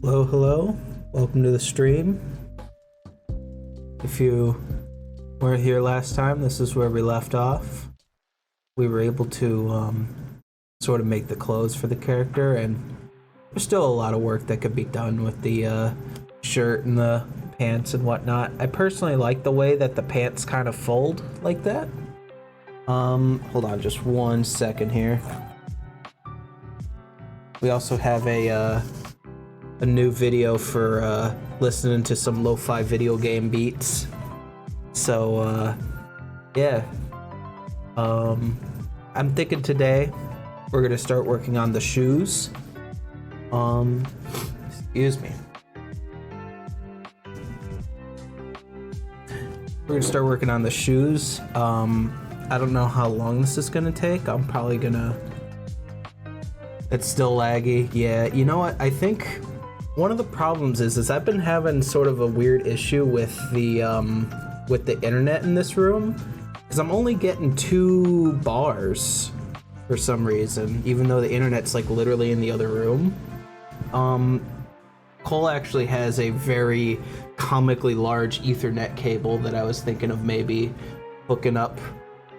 Hello, hello. Welcome to the stream. If you weren't here last time, this is where we left off. We were able to sort of make the clothes for the character, and there's still a lot of work that could be done with the shirt and the pants and whatnot. I personally like the way that the pants kind of fold like that. Hold on just 1 second here. We also have a new video for listening to some lo-fi video game beats. So yeah. I'm thinking today we're gonna start working on the shoes. Excuse me. We're gonna start working on the shoes. I don't know how long this is gonna take. I'm probably gonna... It's still laggy. Yeah, you know what? I think one of the problems is I've been having sort of a weird issue with the internet in this room, because I'm only getting 2 bars for some reason, even though the internet's like literally in the other room. Cole actually has a very comically large Ethernet cable that I was thinking of maybe hooking up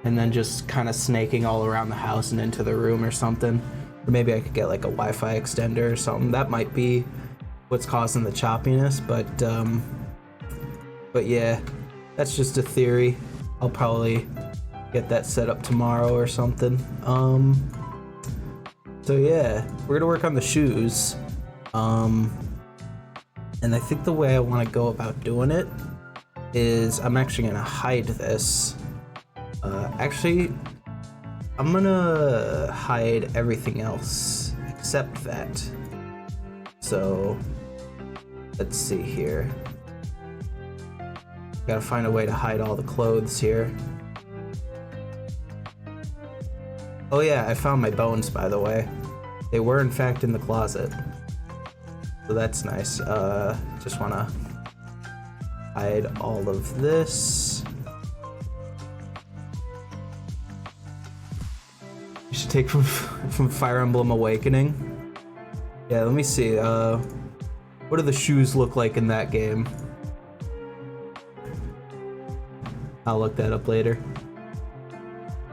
and then just kind of snaking all around the house and into the room or something. Or maybe I could get like a Wi-Fi extender or something. That might be what's causing the choppiness, but yeah, that's just a theory. I'll probably get that set up tomorrow or something. So yeah, we're gonna work on the shoes. And I think the way I want to go about doing it is I'm actually gonna hide this. Actually, I'm gonna hide everything else except that. So let's see here. Gotta find a way to hide all the clothes here. Oh yeah, I found my bones, by the way. They were in fact in the closet. So that's nice. Just wanna hide all of this. You should take from Fire Emblem Awakening. Yeah, let me see. What do the shoes look like in that game? I'll look that up later.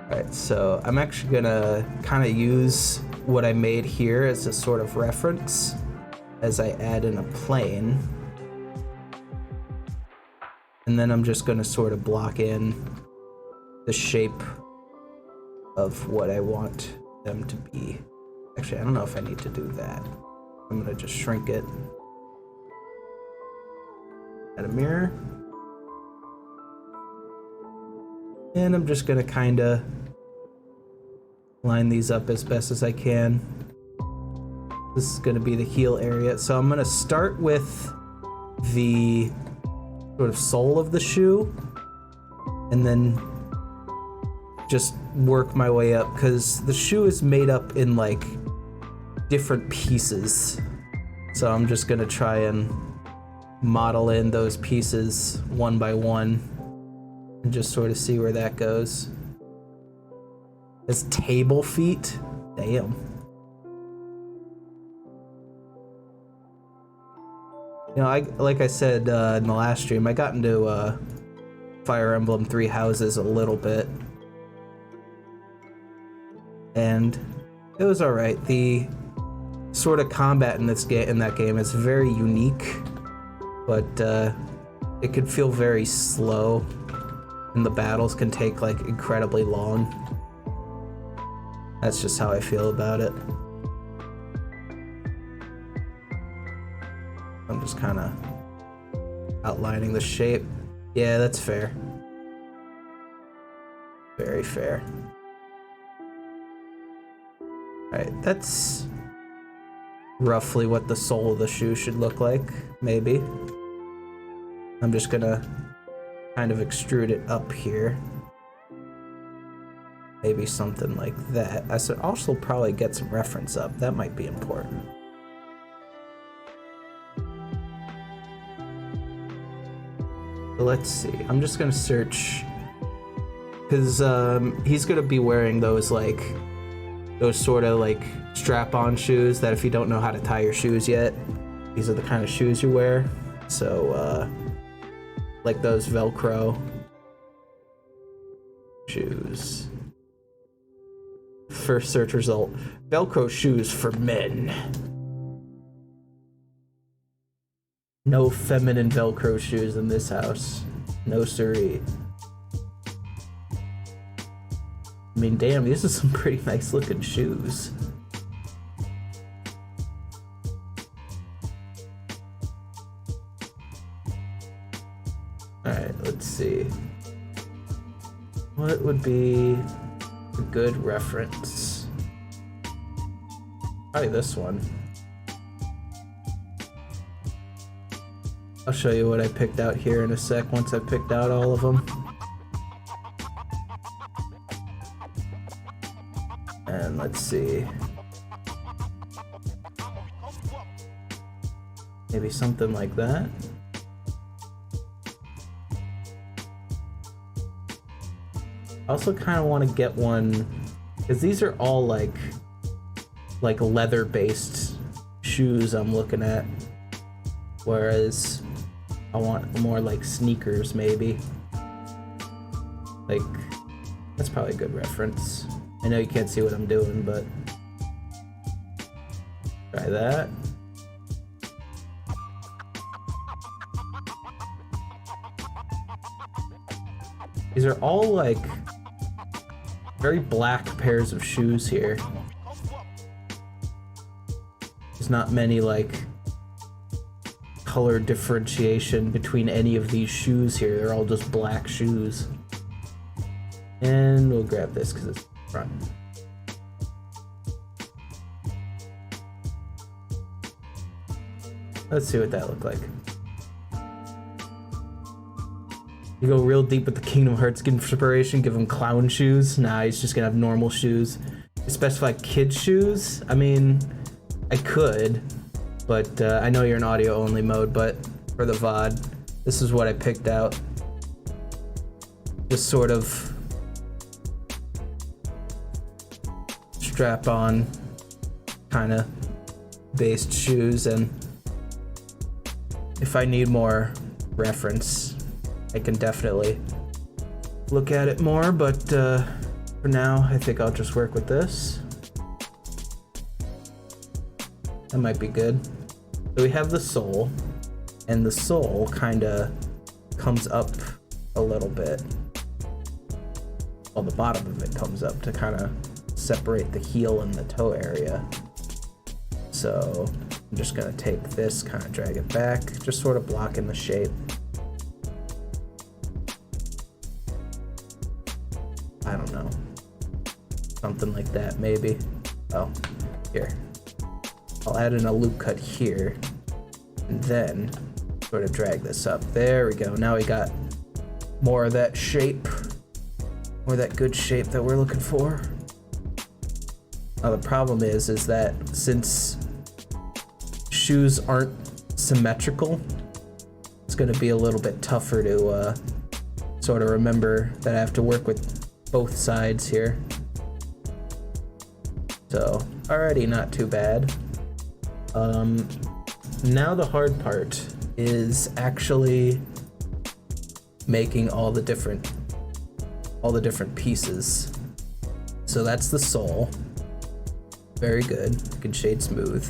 Alright, so I'm actually gonna kind of use what I made here as a sort of reference as I add in a plane. And then I'm just gonna sort of block in the shape of what I want them to be. Actually, I don't know if I need to do that. I'm gonna just shrink it. Add a mirror. And I'm just gonna kinda line these up as best as I can. This is gonna be the heel area. So I'm gonna start with the sort of sole of the shoe and then just work my way up, because the shoe is made up in like different pieces. So I'm just gonna try and model in those pieces one by one and just sort of see where that goes. It's table feet? Damn. You know, like I said in the last stream, I got into Fire Emblem Three Houses a little bit. And it was alright. The sort of combat in that game is very unique, but it could feel very slow, and the battles can take like incredibly long. That's just how I feel about it. I'm just kind of outlining the shape. Yeah, that's fair. Very fair. Alright, that's roughly what the sole of the shoe should look like, maybe. I'm just gonna kind of extrude it up here. Maybe something like that. I should also probably get some reference up. That might be important. So let's see. I'm just gonna search, because he's gonna be wearing those sort of like strap-on shoes that if you don't know how to tie your shoes yet, these are the kind of shoes you wear. So, like those Velcro shoes. First search result, Velcro shoes for men. No feminine Velcro shoes in this house. No siree. I mean, damn, these are some pretty nice looking shoes. Alright, let's see. What would be a good reference? Probably this one. I'll show you what I picked out here in a sec once I've picked out all of them. And let's see. Maybe something like that. I also kind of want to get one, because these are all like leather-based shoes I'm looking at, whereas I want more like sneakers maybe. Like, that's probably a good reference. I know you can't see what I'm doing, but try that. These are all like very black pairs of shoes here. There's not many like color differentiation between any of these shoes here. They're all just black shoes. And we'll grab this because it's front. Let's see what that looked like. You go real deep with the Kingdom Hearts inspiration, give him clown shoes. Nah, he's just gonna have normal shoes. You specify kid shoes? I mean, I could, but I know you're in audio only mode, but for the VOD, this is what I picked out. Just sort of strap-on kind of based shoes, and if I need more reference, I can definitely look at it more, but for now, I think I'll just work with this. That might be good. So we have the sole, and the sole kind of comes up a little bit. Well, the bottom of it comes up to kind of separate the heel and the toe area. So I'm just gonna take this, kind of drag it back, just sort of blocking the shape. I don't know. Something like that, maybe. Oh, here. I'll add in a loop cut here, and then sort of drag this up. There we go. Now we got more of that shape, more of that good shape that we're looking for. Now the problem is that since shoes aren't symmetrical, it's going to be a little bit tougher to sort of remember that I have to work with both sides here. So already not too bad. Now the hard part is actually making all the different pieces. So that's the sole. Very good. Good shade smooth.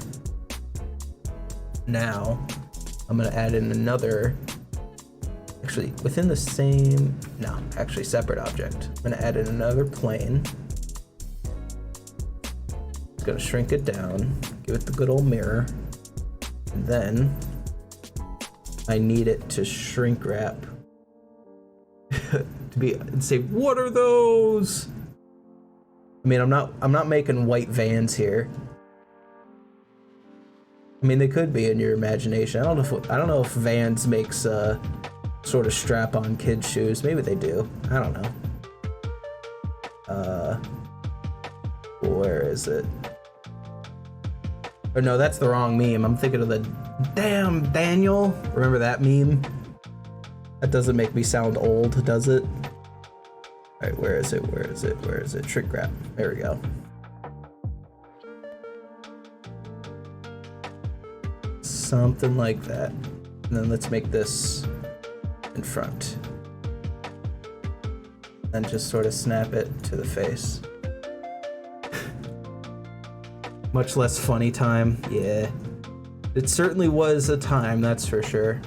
Now I'm gonna add in another, actually within the same, no, actually separate object. I'm gonna add in another plane. It's gonna shrink it down, give it the good old mirror, and then I need it to shrink wrap to be and say, what are those? I mean, I'm not making white Vans here. I mean, they could be in your imagination. I don't know if Vans makes sort of strap-on kid shoes. Maybe they do. I don't know. Where is it? Or no, that's the wrong meme. I'm thinking of the damn Daniel. Remember that meme? That doesn't make me sound old, does it? All right, where is it? Where is it? Where is it? Shrink wrap. There we go. Something like that. And then let's make this in front. And just sort of snap it to the face. Much less funny time, yeah. It certainly was a time, that's for sure.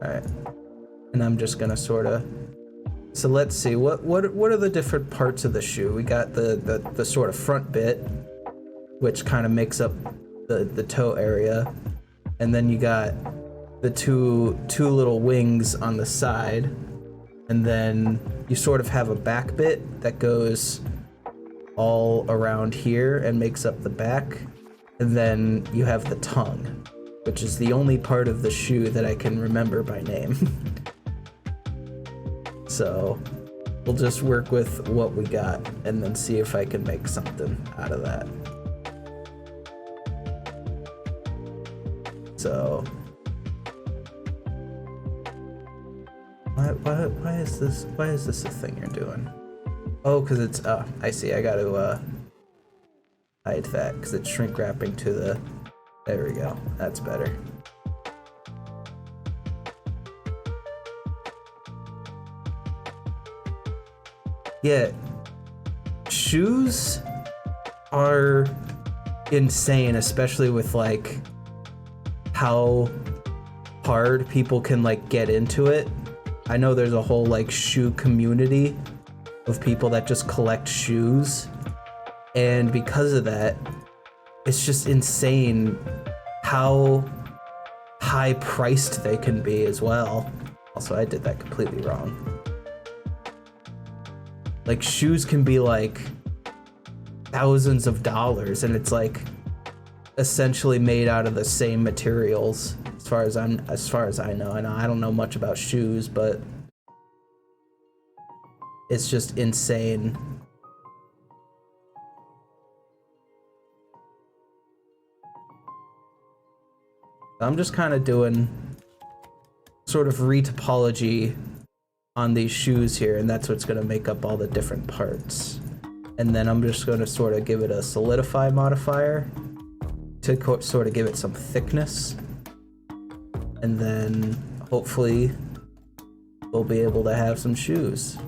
Alright. And I'm just gonna sort of... So let's see, what are the different parts of the shoe? We got the sort of front bit, which kind of makes up the toe area. And then you got the two little wings on the side. And then you sort of have a back bit that goes all around here and makes up the back. And then you have the tongue, which is the only part of the shoe that I can remember by name. So we'll just work with what we got and then see if I can make something out of that. So why is this a thing you're doing? Oh, because it's I see, I gotta hide that because it's shrink wrapping to the, there we go, that's better. Yeah, shoes are insane, especially with like how hard people can like get into it. I know there's a whole like shoe community of people that just collect shoes, and because of that, it's just insane how high priced they can be as well. Also, I did that completely wrong. Like, shoes can be like thousands of dollars, and it's like essentially made out of the same materials as far as I know. I don't know much about shoes, but it's just insane. I'm just kind of doing sort of retopology on these shoes here, and that's what's going to make up all the different parts. And then I'm just going to sort of give it a solidify modifier to sort of give it some thickness. And then hopefully we'll be able to have some shoes.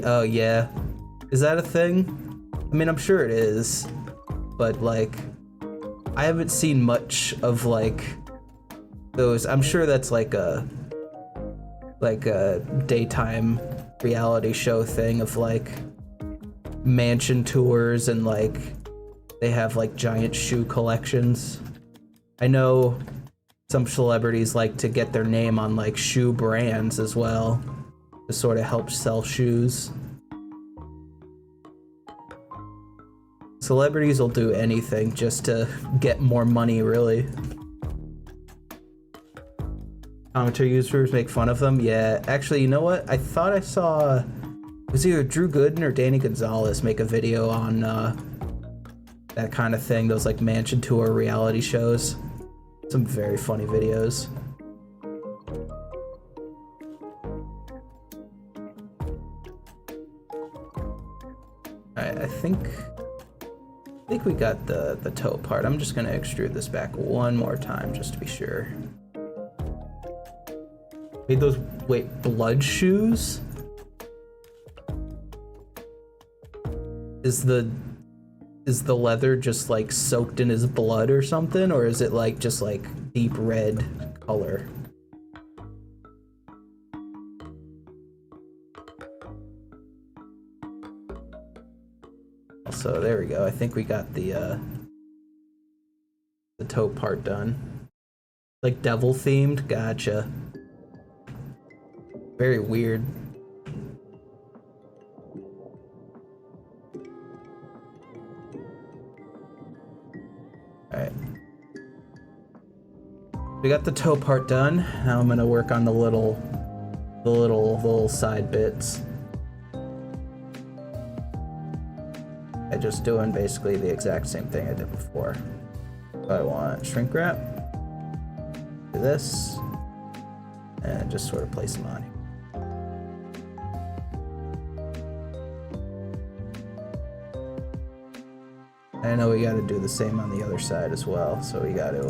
Oh yeah, is that a thing? I mean, I'm sure it is, but like I haven't seen much of like those. I'm sure that's like a daytime reality show thing of like mansion tours, and like they have like giant shoe collections. I know some celebrities like to get their name on like shoe brands as well to sort of help sell shoes. Celebrities will do anything just to get more money, really. Commentary users make fun of them. Yeah, actually, you know what? I thought I saw it was either Drew Gooden or Danny Gonzalez make a video on that kind of thing. Those like mansion tour reality shows. Some very funny videos. Alright, I think we got the toe part. I'm just gonna extrude this back one more time just to be sure. Made those, wait, blood shoes? Is the leather just like soaked in his blood or something, or is it like just like deep red color? So there we go. I think we got the toe part done. Like devil themed, gotcha. Very weird. Alright. We got the toe part done. Now I'm gonna work on the little side bits. I'm just doing basically the exact same thing I did before. I want shrink wrap. Do this. And just sort of place them on. I know we gotta do the same on the other side as well, so we gotta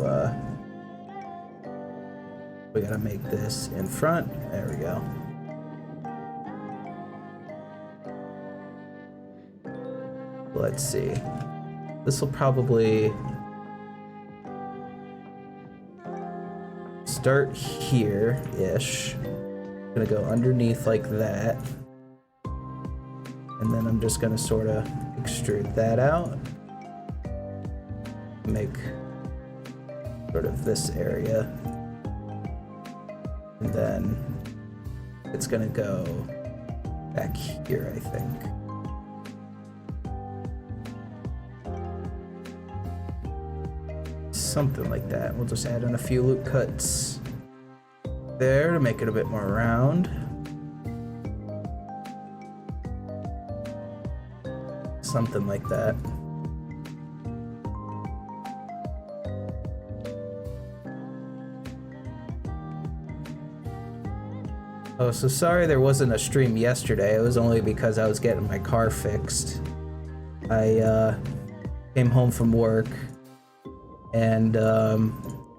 make this in front. There we go. Let's see. This will probably start here-ish. Gonna go underneath like that. And then I'm just gonna sort of extrude that out. Make sort of this area. And then it's gonna go back here, I think. Something like that. We'll just add in a few loop cuts there to make it a bit more round. Something like that. Oh, so sorry there wasn't a stream yesterday. It was only because I was getting my car fixed. I came home from work and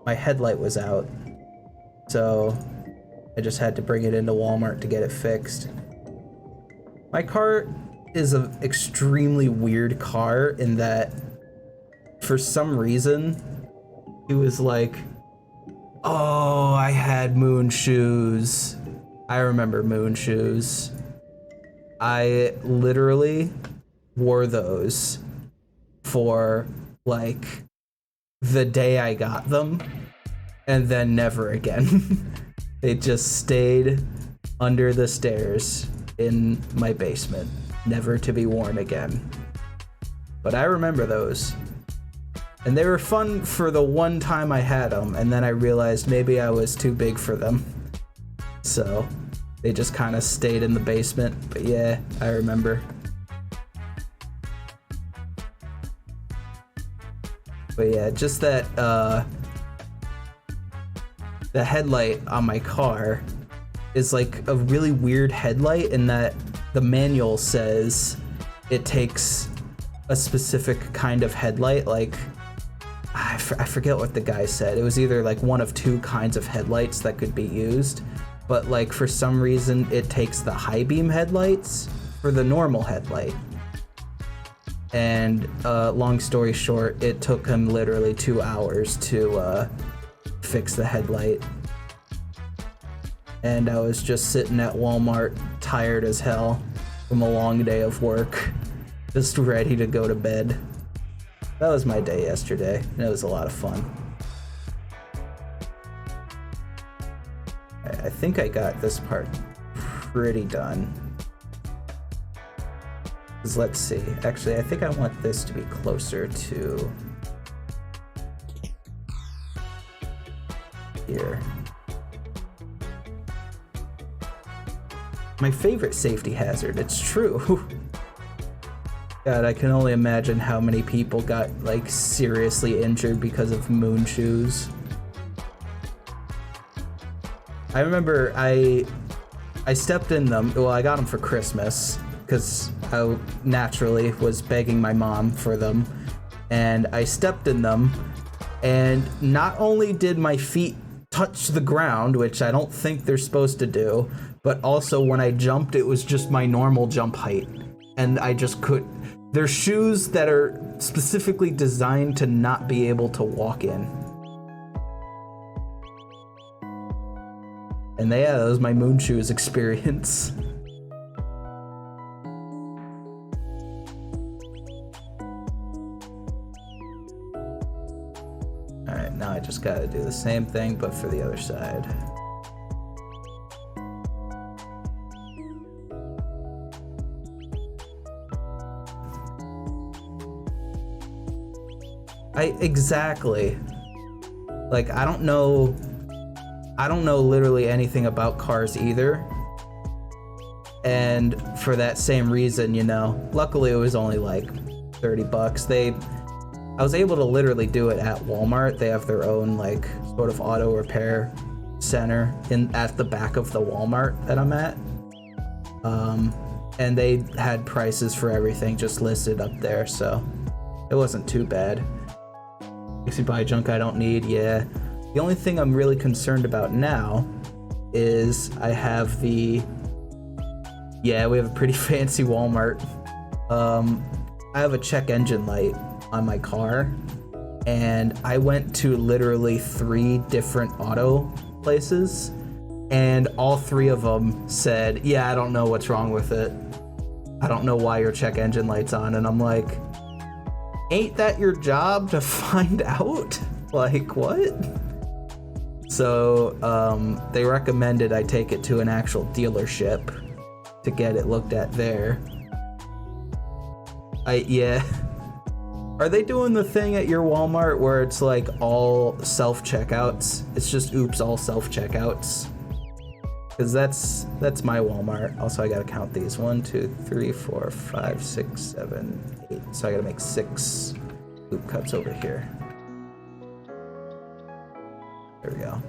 my headlight was out. So I just had to bring it into Walmart to get it fixed. My car is an extremely weird car in that for some reason it was like, oh, I had moon shoes. I remember moon shoes. I literally wore those for like the day I got them and then never again. They just stayed under the stairs in my basement, never to be worn again. But I remember those. And they were fun for the one time I had them, and then I realized maybe I was too big for them. So they just kind of stayed in the basement. But yeah, I remember. But yeah, just that the headlight on my car is like a really weird headlight in that the manual says it takes a specific kind of headlight. Like I forget what the guy said. It was either like one of two kinds of headlights that could be used, but like for some reason it takes the high beam headlights for the normal headlight. And long story short, it took him literally 2 hours to fix the headlight. And I was just sitting at Walmart, tired as hell from a long day of work, just ready to go to bed. That was my day yesterday, and it was a lot of fun. I think I got this part pretty done. 'Cause let's see. Actually, I think I want this to be closer to here. My favorite safety hazard, it's true. God, I can only imagine how many people got like seriously injured because of moon shoes. I remember I stepped in them. Well, I got them for Christmas because I naturally was begging my mom for them, and I stepped in them, and not only did my feet touch the ground, which I don't think they're supposed to do, but also when I jumped, it was just my normal jump height, and I just could. They're shoes that are specifically designed to not be able to walk in. And yeah, that was my moon shoes experience. Alright, now I just gotta do the same thing, but for the other side. Exactly. Like, I don't know literally anything about cars either. And for that same reason, you know, luckily it was only like $30. I was able to literally do it at Walmart. They have their own like sort of auto repair center at the back of the Walmart that I'm at. And they had prices for everything just listed up there, so It wasn't too bad. Makes me buy junk I don't need, yeah. The only thing I'm really concerned about now is I have the... Yeah, we have a pretty fancy Walmart. I have a check engine light on my car, and I went to literally 3 different auto places, and all 3 of them said, yeah, I don't know what's wrong with it. I don't know why your check engine light's on. And I'm like, ain't that your job to find out? Like, what? So they recommended I take it to an actual dealership to get it looked at there. Yeah. Are they doing the thing at your Walmart where it's like all self-checkouts? It's just oops, all self-checkouts. Because that's my Walmart. Also, I gotta count these. 1, 2, 3, 4, 5, 6, 7, 8. So I gotta make 6 loop cuts over here. There we go.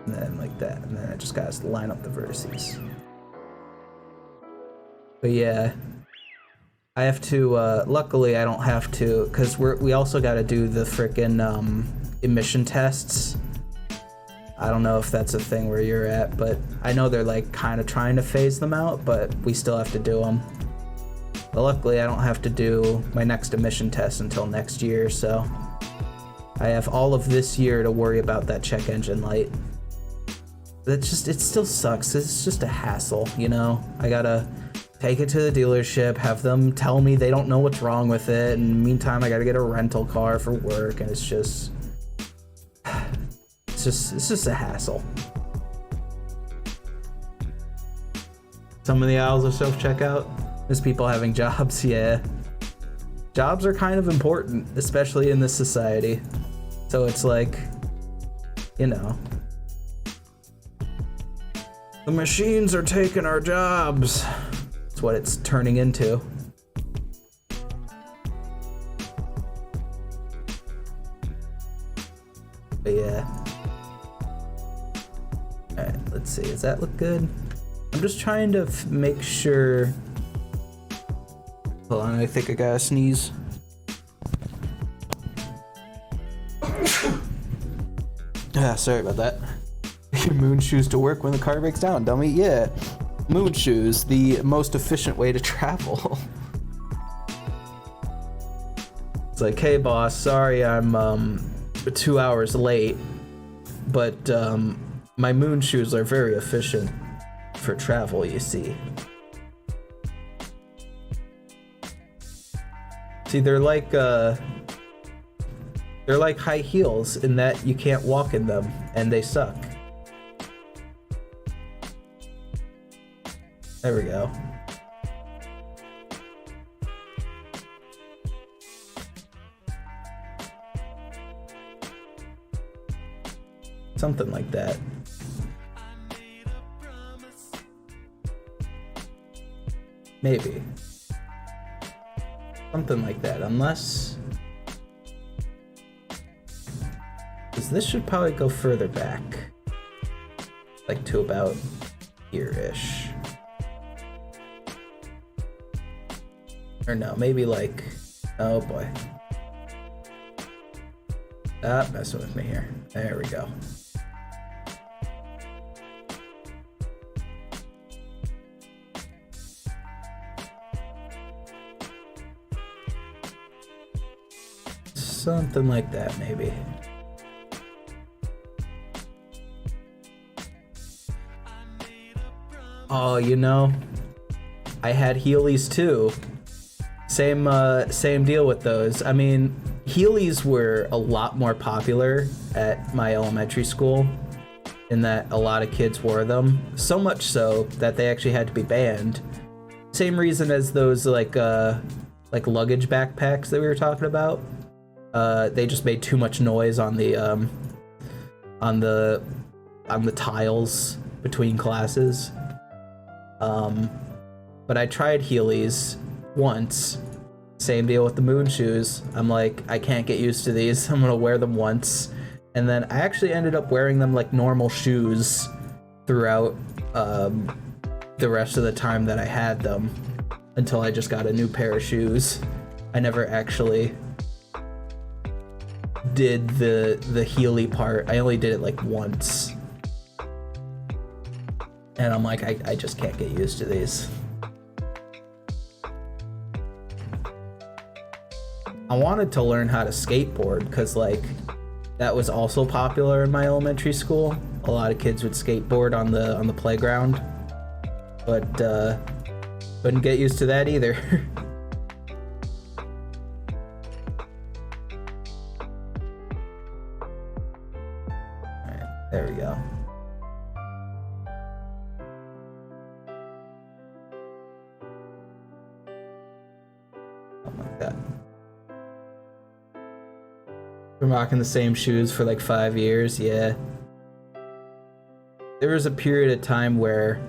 And then like that. And then I just gotta line up the vertices. But yeah. I have to, luckily I don't have to, because we also gotta do the frickin' emission tests. I don't know if that's a thing where you're at, but I know they're like kind of trying to phase them out, but we still have to do them. But luckily I don't have to do my next emission test until next year, so I have all of this year to worry about that check engine light. It still sucks. It's just a hassle, you know? I gotta take it to the dealership, have them tell me they don't know what's wrong with it, and in the meantime I gotta get a rental car for work, and it's just a hassle. Some of the aisles are self-checkout. There's people having jobs, yeah. Jobs are kind of important, especially in this society. So it's like, you know, the machines are taking our jobs. That's what it's turning into. But yeah. Alright, let's see. Does that look good? I'm just trying to make sure. Hold on, I think I gotta sneeze. Sorry about that. Your moon shoes to work when the car breaks down, dummy. Yeah. Moon shoes, the most efficient way to travel. It's like, hey boss, sorry I'm 2 hours late, but my moon shoes are very efficient for travel, you see. See, they're like high heels in that you can't walk in them, and they suck. There we go. Something like that. Maybe. Something like that, unless... Because this should probably go further back. Like to about here-ish. Or no, maybe like... Oh boy. Stop messing with me here. There we go. Something like that, maybe. Oh, you know, I had Heelys too. Same deal with those. I mean, Heelys were a lot more popular at my elementary school in that a lot of kids wore them. So much so that they actually had to be banned. Same reason as those like luggage backpacks that we were talking about. They just made too much noise on the tiles between classes. But I tried Heelys once. Same deal with the moon shoes. I'm like, I can't get used to these. I'm gonna wear them once. And then I actually ended up wearing them like normal shoes throughout the rest of the time that I had them. until I just got a new pair of shoes. I never actually did the Heely part. I only did it like once. And I'm like, I just can't get used to these. I wanted to learn how to skateboard because like that was also popular in my elementary school. A lot of kids would skateboard on the playground, but couldn't get used to that either. All right, there we go. Something like that. Been rocking the same shoes for like 5 years, yeah. There was a period of time where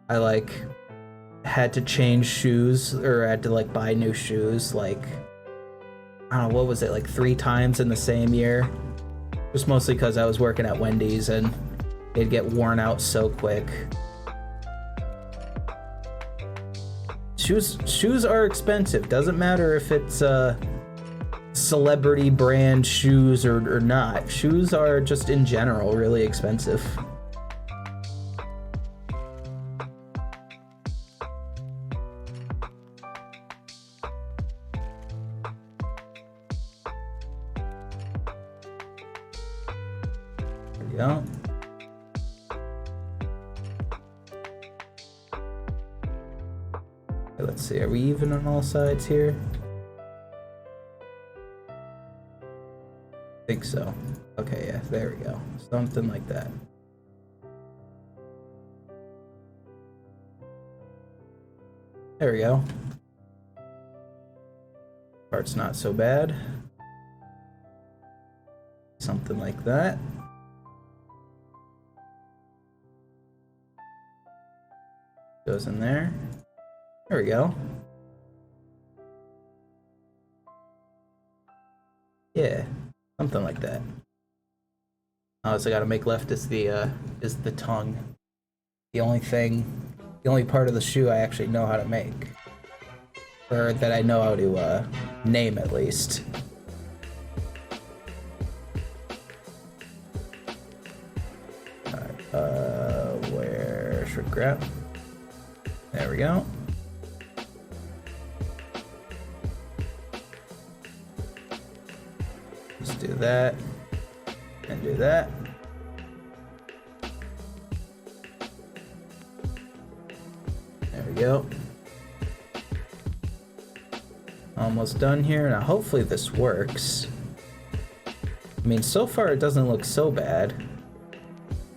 I like had to change shoes or had to like buy new shoes like, I don't know, what was it, like 3 times in the same year? Just mostly because I was working at Wendy's and they'd get worn out so quick. Shoes are expensive. Doesn't matter if it's celebrity brand shoes or not. Shoes are just in general really expensive. There we go. Okay, let's see, are we even on all sides here? Think so. Okay, yeah, there we go. Something like that. There we go. Part's not so bad. Something like that. Goes in there. There we go. Yeah. Something like that. Oh, so I gotta make left is the tongue. The only part of the shoe I actually know how to make. Or that I know how to name at least. Alright, where should grab? There we go. Do that and do that. There we go. Almost done here. Now hopefully this works. I mean, so far it doesn't look so bad.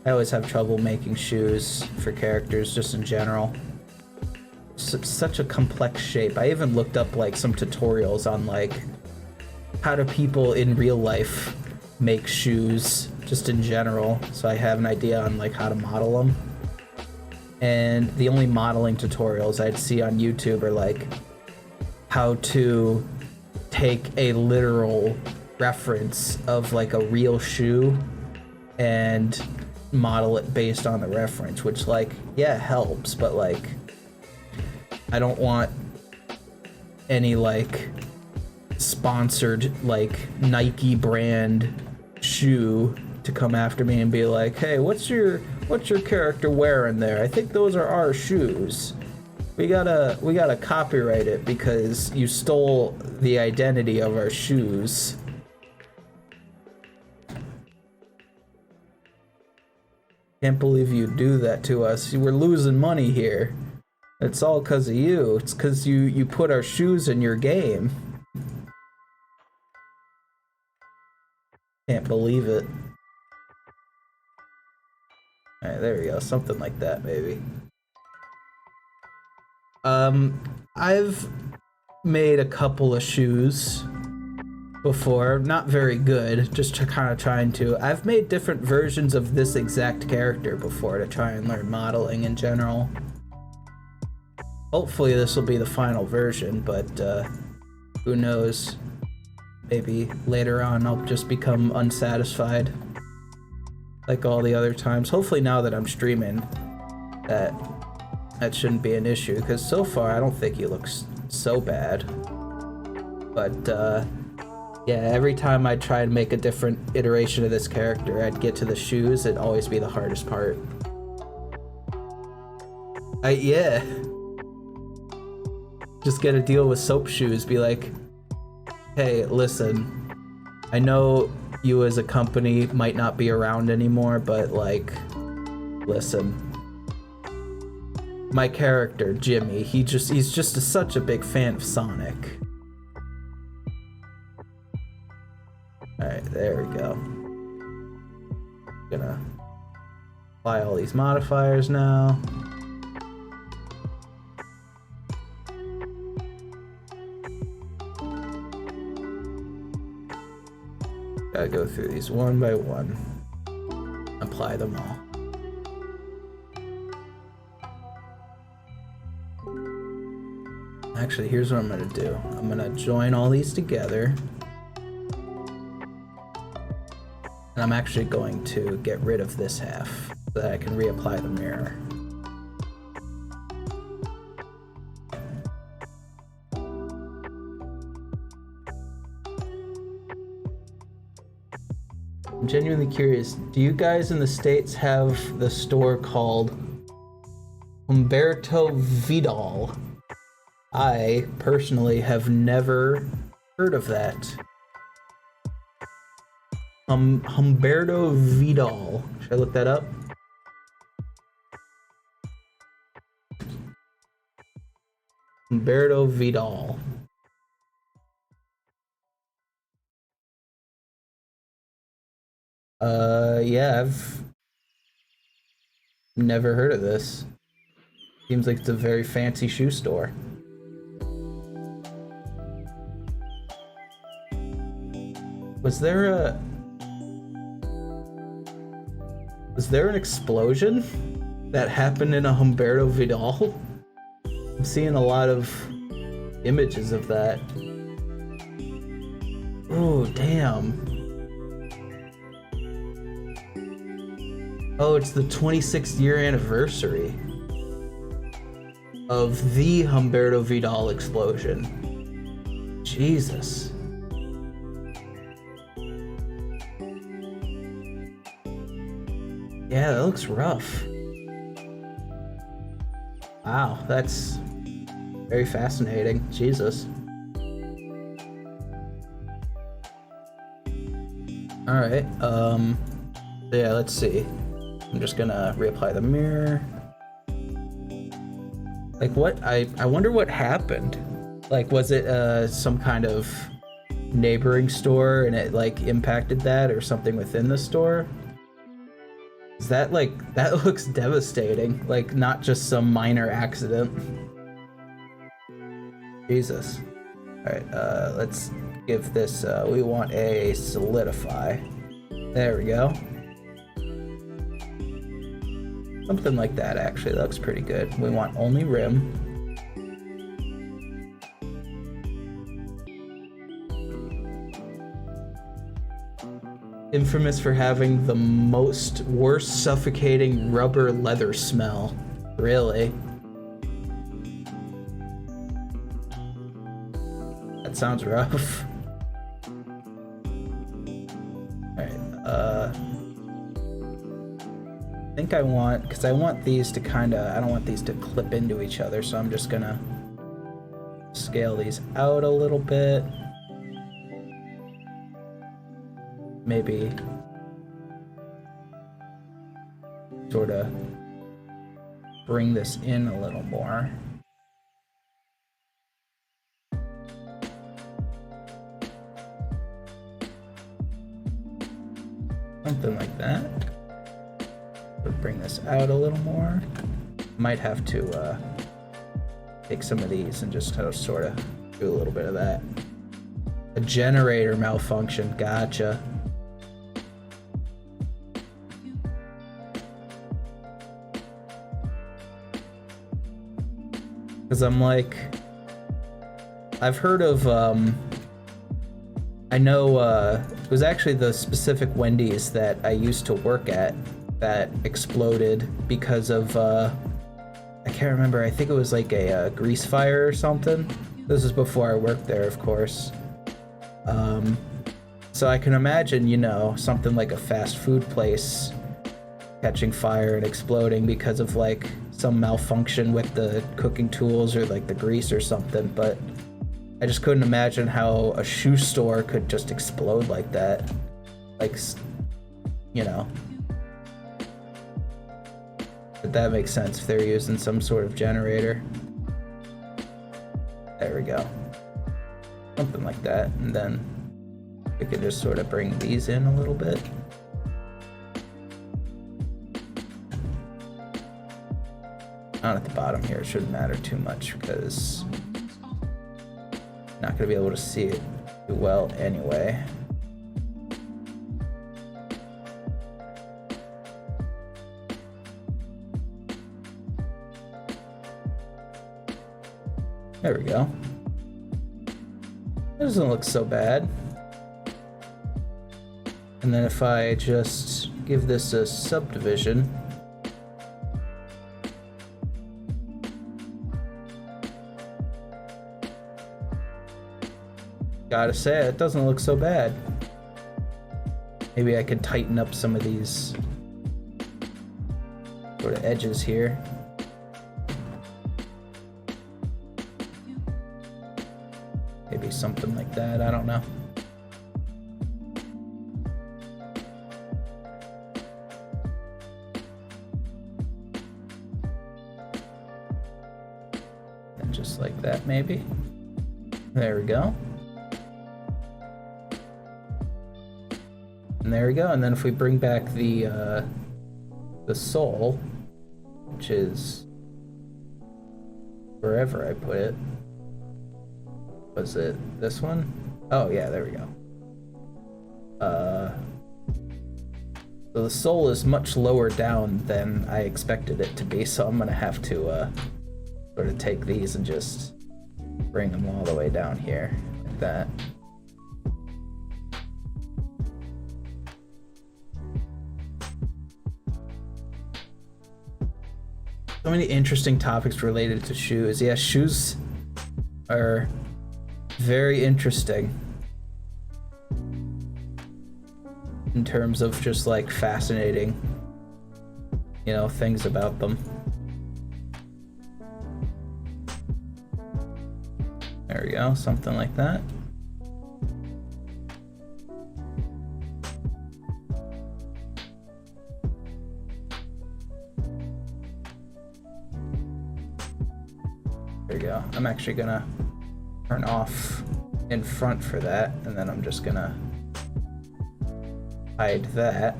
I always have trouble making shoes for characters just in general. Such a complex shape. I even looked up like some tutorials on like how do people in real life make shoes just in general, so I have an idea on like how to model them. And the only modeling tutorials I'd see on YouTube are like how to take a literal reference of like a real shoe and model it based on the reference, which like, yeah, helps, but like I don't want any like sponsored like Nike brand shoe to come after me and be like, hey, what's your character wearing there? I think those are our shoes. We gotta copyright it because you stole the identity of our shoes. Can't believe you do that to us. We're losing money here. It's all because of you. It's because you put our shoes in your game. Can't believe it. Alright, there we go. Something like that, maybe. I've made a couple of shoes before. Not very good, just kind of trying to. I've made different versions of this exact character before to try and learn modeling in general. Hopefully this will be the final version, but who knows? Maybe later on I'll just become unsatisfied like all the other times. Hopefully now that I'm streaming that that shouldn't be an issue, because so far I don't think he looks so bad. But, yeah, every time I try and make a different iteration of this character, I'd get to the shoes, it'd always be the hardest part. Yeah. Just get a deal with Soap Shoes, be like, hey, listen, I know you as a company might not be around anymore, but like, listen, my character, Jimmy, he's just such a big fan of Sonic. Alright, there we go. Gonna apply all these modifiers now. Gotta go through these one by one. Apply them all. Actually, here's what I'm gonna do. I'm gonna join all these together. And I'm actually going to get rid of this half so that I can reapply the mirror. I'm genuinely curious, do you guys in the States have the store called Humberto Vidal? I personally have never heard of that. Humberto Vidal. Should I look that up? Humberto Vidal. Yeah, I've never heard of this. Seems like it's a very fancy shoe store. Was there an explosion that happened in a Humberto Vidal? I'm seeing a lot of images of that. Oh, damn. Oh, it's the 26th year anniversary of the Humberto Vidal explosion. Jesus. Yeah, that looks rough. Wow, that's very fascinating. Jesus. Alright, yeah, let's see. I'm just gonna reapply the mirror. Like, what? I wonder what happened. Like, was it some kind of neighboring store and it like impacted that, or something within the store? Is that like, that looks devastating. Like, not just some minor accident. Jesus. Alright, let's give this, we want a solidify. There we go. Something like that, actually. That looks pretty good. We want only rim. Infamous for having the worst suffocating rubber leather smell. Really? That sounds rough. Alright, I think I want, because I want these to kinda, I don't want these to clip into each other, so I'm just gonna scale these out a little bit. Maybe sort of bring this in a little more. Something like that. We'll bring this out a little more. Might have to take some of these and just sort of do a little bit of that. A generator malfunction, gotcha. Because I'm like, I've heard of, I know it was actually the specific Wendy's that I used to work at that exploded because of I can't remember. I think it was like a grease fire or something. This is before I worked there, of course. So I can imagine, you know, something like a fast food place catching fire and exploding because of like some malfunction with the cooking tools or like the grease or something. But I just couldn't imagine how a shoe store could just explode like that. Like, you know. But that makes sense if they're using some sort of generator. There we go. Something like that. And then we can just sort of bring these in a little bit. Not at the bottom here, it shouldn't matter too much because I'm not gonna be able to see it too well anyway. There we go. That doesn't look so bad. And then if I just give this a subdivision, gotta say, it doesn't look so bad. Maybe I could tighten up some of these sort of edges here. Maybe something like that, I don't know. And just like that, maybe. There we go. And there we go. And then if we bring back the sole, which is wherever I put it. Was it this one? Oh yeah, there we go. So the sole is much lower down than I expected it to be, so I'm gonna have to sort of take these and just bring them all the way down here, like that. So many interesting topics related to shoes. Yeah, shoes are very interesting in terms of just like fascinating, you know, things about them. There we go, something like that. There we go. I'm actually gonna turn off in front for that, and then I'm just gonna hide that.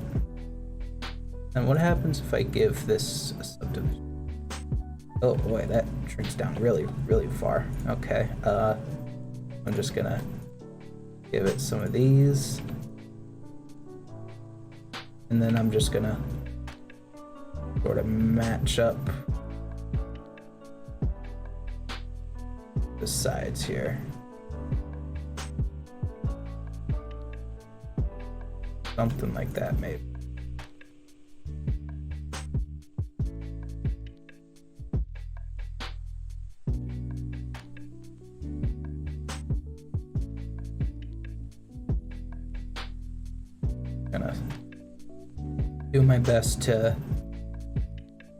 And what happens if I give this a subdivision? Oh boy, that shrinks down really, really far. Okay, I'm just gonna give it some of these. And then I'm just gonna sort of match up the sides here. Something like that, maybe. Gonna do my best to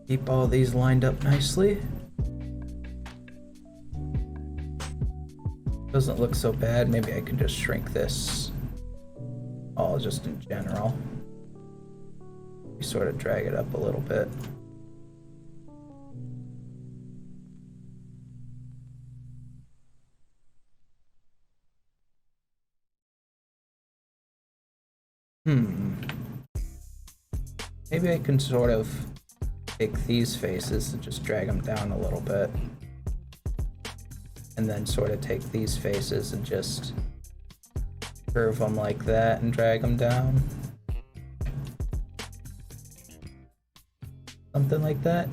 keep all these lined up nicely. Doesn't look so bad. Maybe I can just shrink this all just in general. We sort of drag it up a little bit. Maybe I can sort of take these faces and just drag them down a little bit. And then sort of take these faces and just curve them like that and drag them down. Something like that.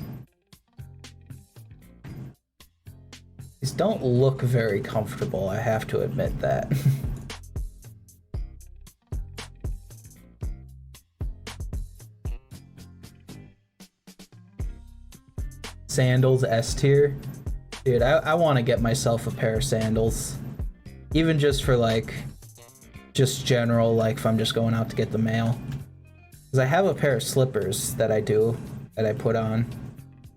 These don't look very comfortable, I have to admit that. Sandals S tier. Dude, I want to get myself a pair of sandals. Even just for like, just general, like if I'm just going out to get the mail. Because I have a pair of slippers that I put on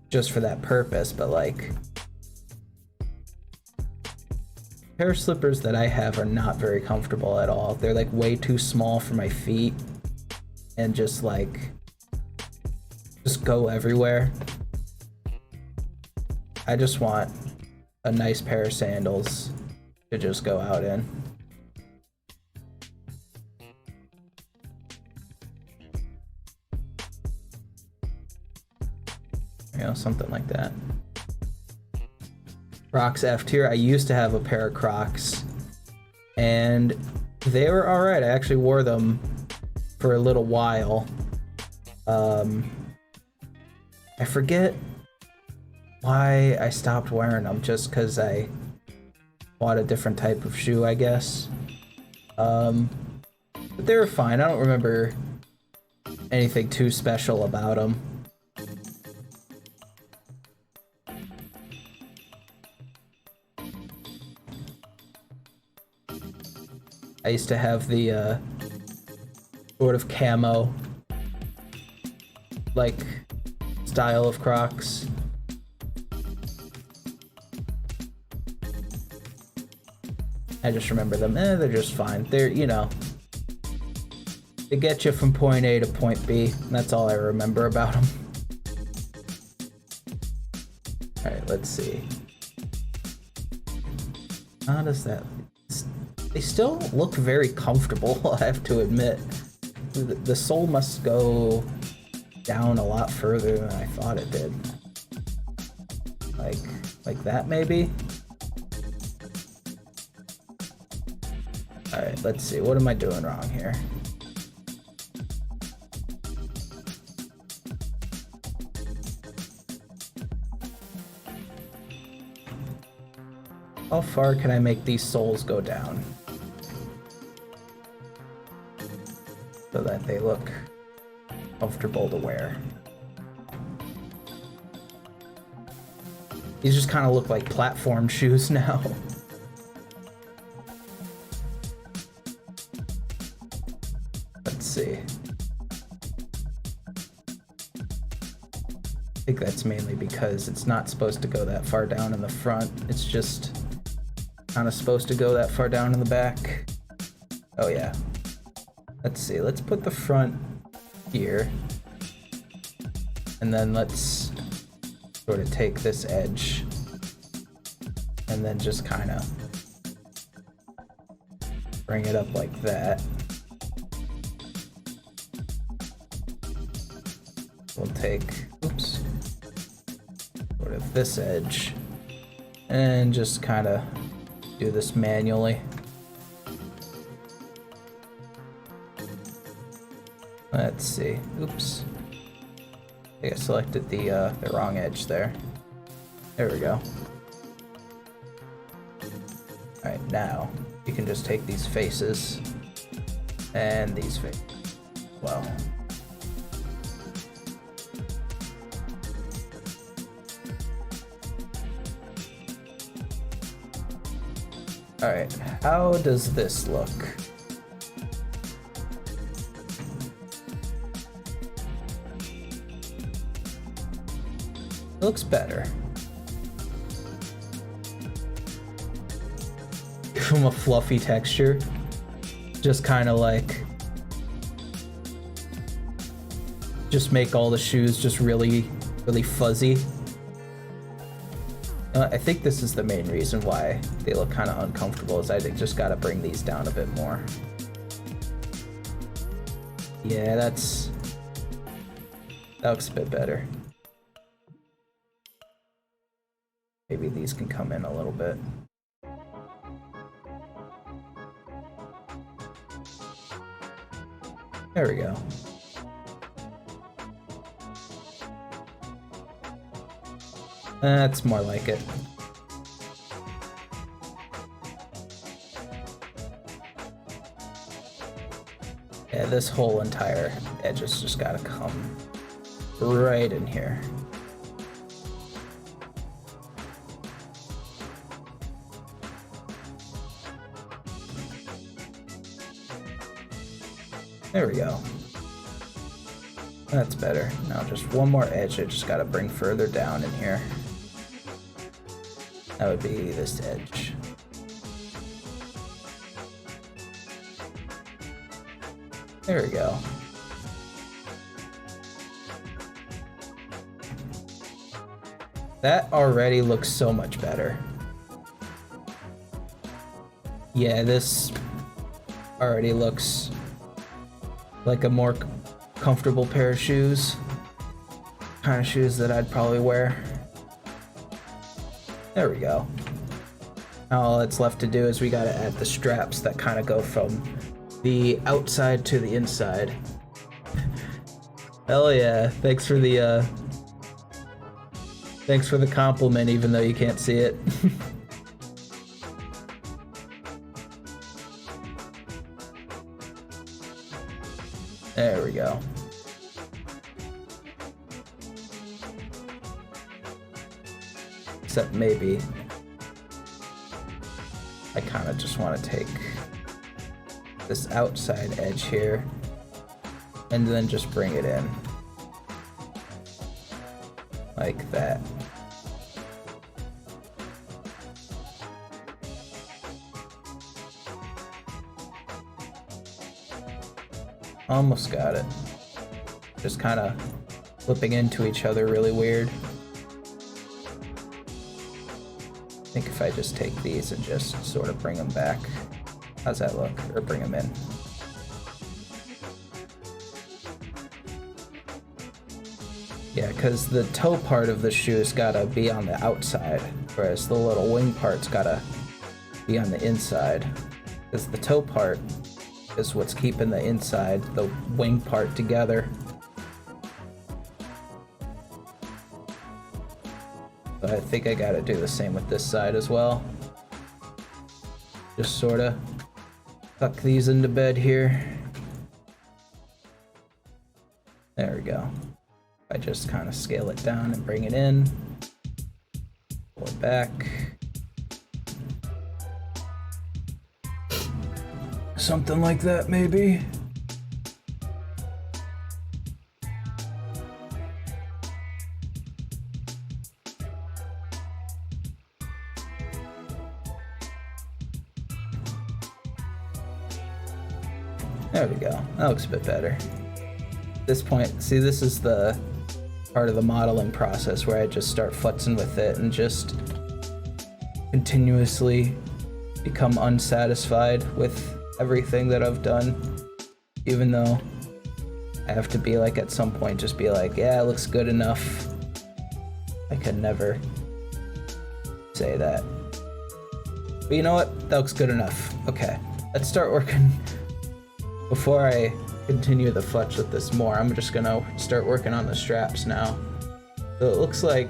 just for that purpose, but like, pair of slippers that I have are not very comfortable at all. They're like way too small for my feet and just like, just go everywhere. I just want a nice pair of sandals to just go out in. You know, something like that. Crocs F tier. I used to have a pair of Crocs and they were all right. I actually wore them for a little while. I forget why I stopped wearing them, just because I bought a different type of shoe, I guess. But they were fine. I don't remember anything too special about them. I used to have the sort of camo like style of Crocs. I just remember them. They're just fine. They're, you know, they get you from point A to point B. And that's all I remember about them. Alright, let's see. How does that... They still look very comfortable, I have to admit. The sole must go down a lot further than I thought it did. Like that, maybe? Alright, let's see. What am I doing wrong here? How far can I make these soles go down so that they look comfortable to wear? These just kind of look like platform shoes now. Let's see. I think that's mainly because it's not supposed to go that far down in the front. It's just kind of supposed to go that far down in the back. Oh yeah. Let's see. Let's put the front here. And then let's sort of take this edge and then just kind of bring it up like that. We'll take, oops, sort of this edge and just kind of do this manually. Let's see. Oops. I think I selected the wrong edge there. There we go. Alright, now you can just take these faces and these faces as well. Alright, how does this look? It looks better. Give them a fluffy texture. Just kind of like... just make all the shoes just really, really fuzzy. I think this is the main reason why they look kind of uncomfortable, is I just gotta bring these down a bit more. Yeah, that looks a bit better. Maybe these can come in a little bit. There we go. That's more like it. Yeah, this whole entire edge has just gotta come right in here. There we go. That's better. Now just one more edge I just gotta bring further down in here. That would be this edge. There we go. That already looks so much better. Yeah, this already looks like a more comfortable pair of shoes. Kind of shoes that I'd probably wear. There we go. Now all that's left to do is we gotta add the straps that kind of go from the outside to the inside. Hell yeah, thanks for the compliment even though you can't see it. There we go. Except maybe I kind of just want to take this outside edge here and then just bring it in like that. Almost got it. Just kind of flipping into each other really weird. I think if I just take these and just sort of bring them back. How's that look? Or bring them in. Yeah, because the toe part of the shoe's gotta be on the outside, whereas the little wing part's gotta be on the inside. Because the toe part is what's keeping the inside, the wing part together. But I think I gotta do the same with this side as well. Just sorta tuck these into bed here. There we go. I just kind of scale it down and bring it in. Pull it back. Something like that, maybe. There we go. That looks a bit better. At this point, see, this is the part of the modeling process where I just start futzing with it and just continuously become unsatisfied with everything that I've done, even though I have to be like at some point just be like, yeah, it looks good enough. I could never say that. But you know what? That looks good enough. Okay, let's start working. Before I continue the futz with this more, I'm just gonna start working on the straps now. So it looks like,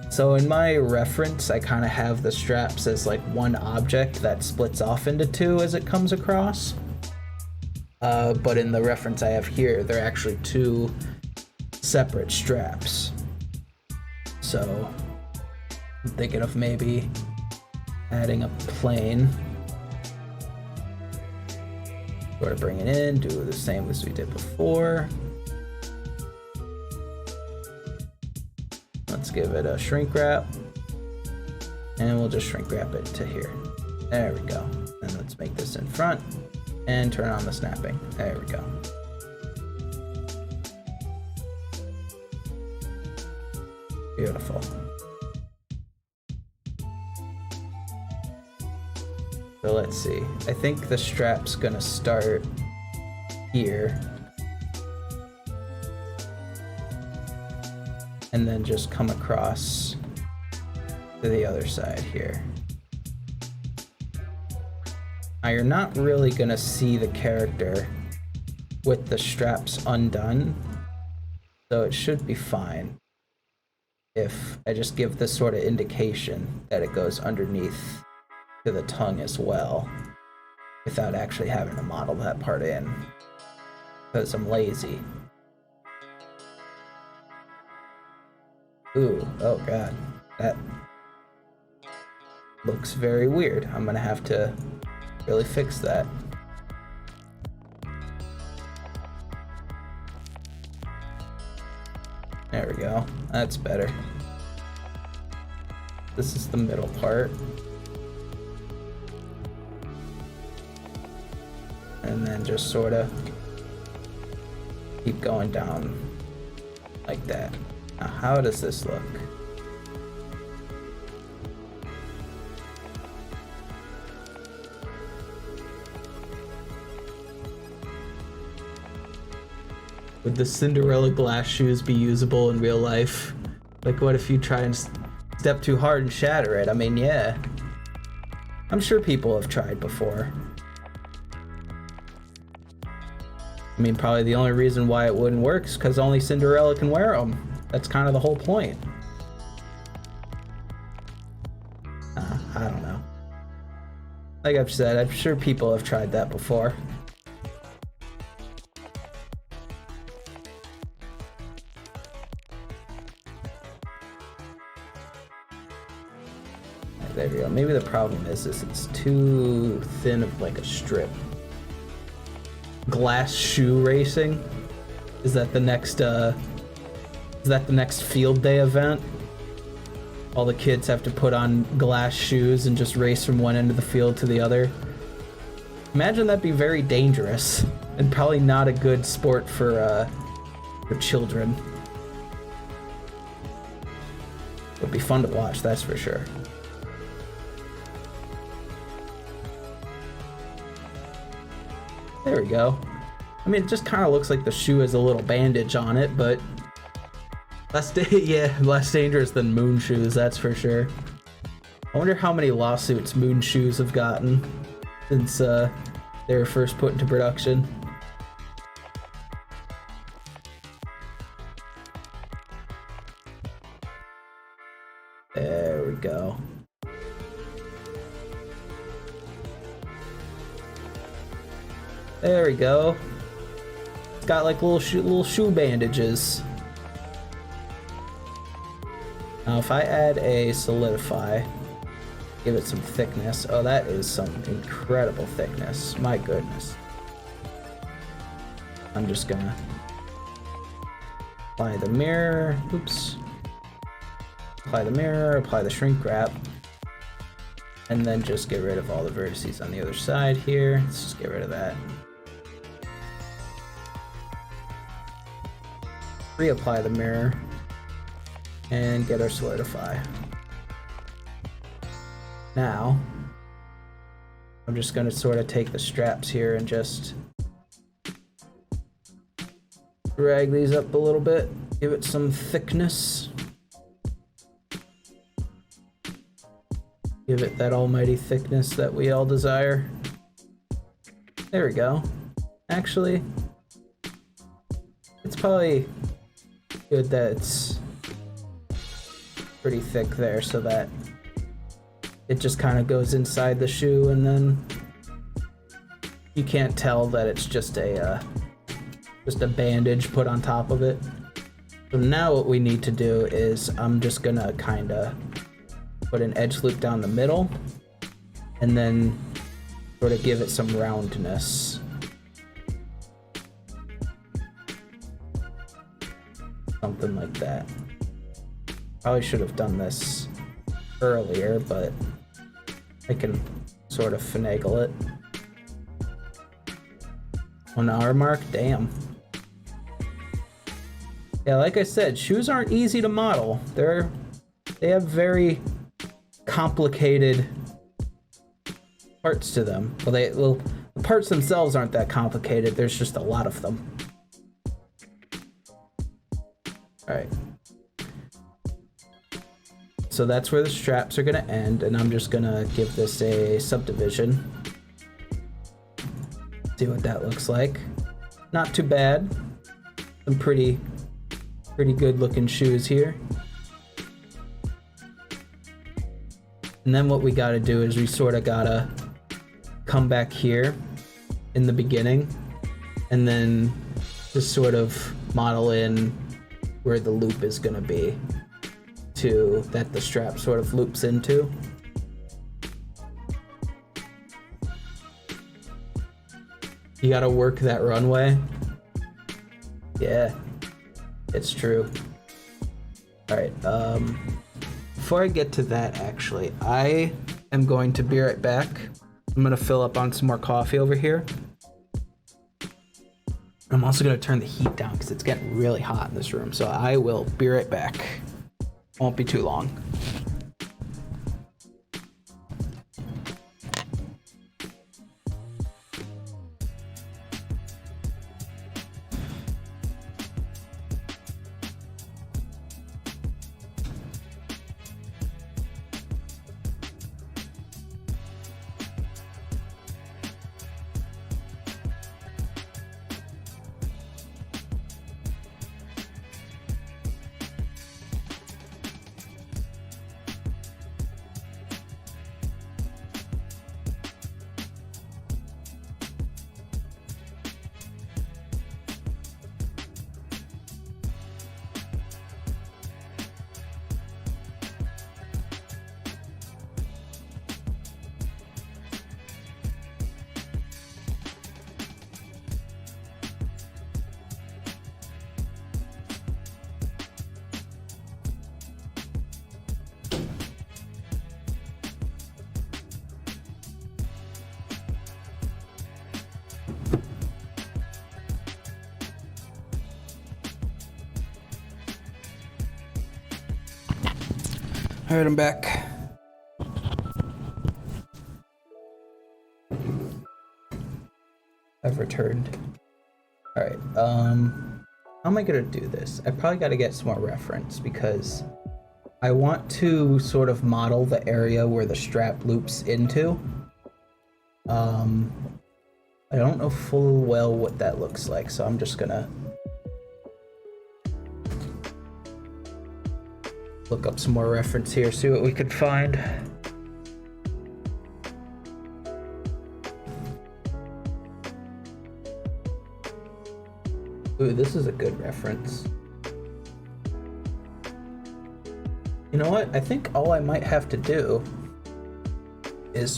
so in my reference, I kind of have the straps as like one object that splits off into two as it comes across. But in the reference I have here, they're actually two separate straps. So I'm thinking of maybe adding a plane. Sort of bring it in, do the same as we did before. Let's give it a shrink wrap. And we'll just shrink wrap it to here. There we go. And let's make this in front and turn on the snapping. There we go. Beautiful. So let's see. I think the strap's gonna start here. And then just come across to the other side here. Now you're not really gonna see the character with the straps undone, so it should be fine if I just give this sort of indication that it goes underneath to the tongue as well, without actually having to model that part in, because I'm lazy. Ooh, oh god, that looks very weird. I'm gonna have to really fix that. There we go. That's better. This is the middle part. And then just sort of keep going down like that. Now, how does this look? Would the Cinderella glass shoes be usable in real life? Like, what if you try and step too hard and shatter it? I mean, yeah. I'm sure people have tried before. I mean, probably the only reason why it wouldn't work is because only Cinderella can wear them. That's kind of the whole point. I don't know. Like I've said, I'm sure people have tried that before. There we go. Maybe the problem is it's too thin of like a strip. Glass shoe racing? Is that the next field day event? All the kids have to put on glass shoes and just race from one end of the field to the other. Imagine that'd be very dangerous and probably not a good sport for children. It would be fun to watch, that's for sure. There we go. I mean, it just kind of looks like the shoe has a little bandage on it, but less dangerous than Moon shoes, that's for sure. I wonder how many lawsuits Moon shoes have gotten since they were first put into production. There we go. There we go. It's got like little shoe bandages. Now if I add a solidify, give it some thickness. Oh, that is some incredible thickness. My goodness. I'm just gonna apply the mirror. Oops. Apply the mirror, apply the shrink wrap. And then just get rid of all the vertices on the other side here. Let's just get rid of that. Reapply the mirror and get our solidify. Now, I'm just going to sort of take the straps here and just drag these up a little bit, give it some thickness. Give it that almighty thickness that we all desire. There we go. Actually, it's probably good that it's pretty thick there so that it just kind of goes inside the shoe and then you can't tell that it's just a bandage put on top of it. So now what we need to do is I'm just gonna kind of put an edge loop down the middle and then sort of give it some roundness. Something like that. Probably should have done this earlier, but I can sort of finagle it. 1 hour mark, damn. Yeah, like I said, shoes aren't easy to model. They have very complicated parts to them. Well, the parts themselves aren't that complicated. There's just a lot of them. All right. So that's where the straps are gonna end, and I'm just gonna give this a subdivision. See what that looks like. Not too bad. Some pretty good looking shoes here. And then what we gotta do is we sort of gotta come back here in the beginning and then just sort of model in where the loop is gonna be that the strap sort of loops into. You gotta work that runway. Yeah, it's true. All right. Before I get to that, actually, I am going to be right back. I'm gonna fill up on some more coffee over here. I'm also gonna turn the heat down because it's getting really hot in this room. So I will be right back. Won't be too long. All right, I'm back. I've returned. All right, how am I gonna do this? I probably gotta get some more reference because I want to sort of model the area where the strap loops into. I don't know full well what that looks like, so I'm just gonna look up some more reference here, see what we could find. Ooh, this is a good reference. You know what? I think all I might have to do is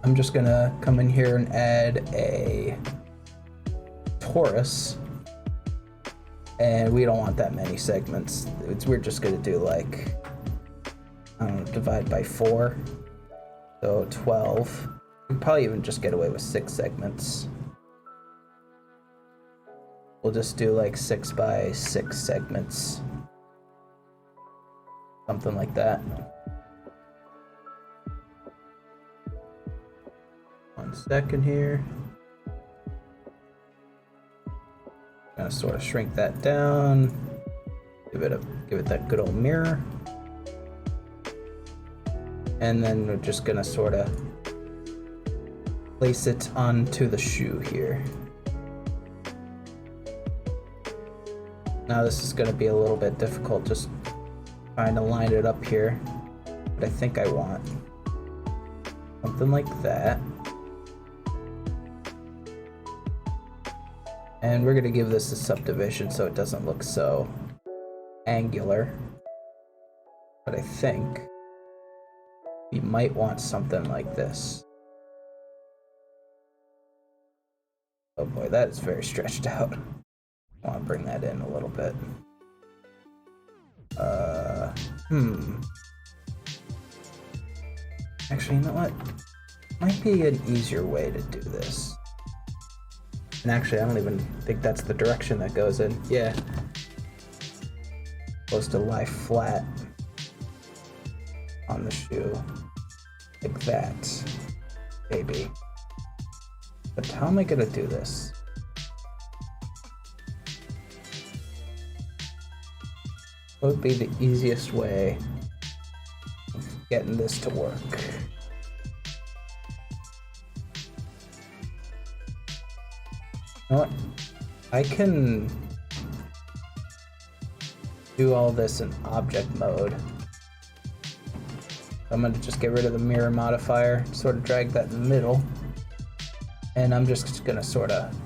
I'm just gonna come in here and add a torus. And we don't want that many segments. We're just gonna do like, I don't know, divide by 4. So 12. We can probably even just get away with 6 segments. We'll just do like 6 by 6 segments. Something like that. 1 second here. Gonna sort of shrink that down. Give it that good old mirror. And then we're just gonna sort of place it onto the shoe here. Now this is gonna be a little bit difficult just trying to line it up here, but I think I want something like that. And we're gonna give this a subdivision so it doesn't look so angular. But I think we might want something like this. Oh boy, that is very stretched out. I want to bring that in a little bit. Actually, you know what? Might be an easier way to do this. And actually, I don't even think that's the direction that goes in. Yeah. Supposed to lie flat on the shoe. Like that. Maybe. But how am I gonna do this? What would be the easiest way of getting this to work? You know what? I can do all this in object mode. I'm gonna just get rid of the mirror modifier, sort of drag that in the middle. And I'm just gonna sort of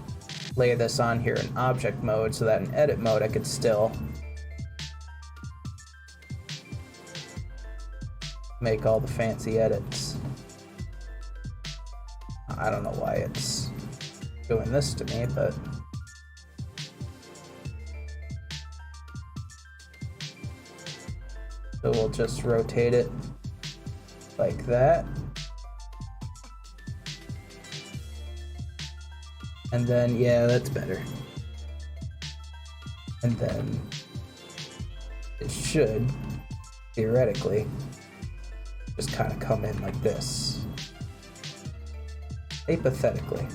lay this on here in object mode so that in edit mode I could still make all the fancy edits. I don't know why it's doing this to me, but So we'll just rotate it like that. And then, yeah, that's better. And then it should, theoretically, just kind of come in like this. Hypothetically.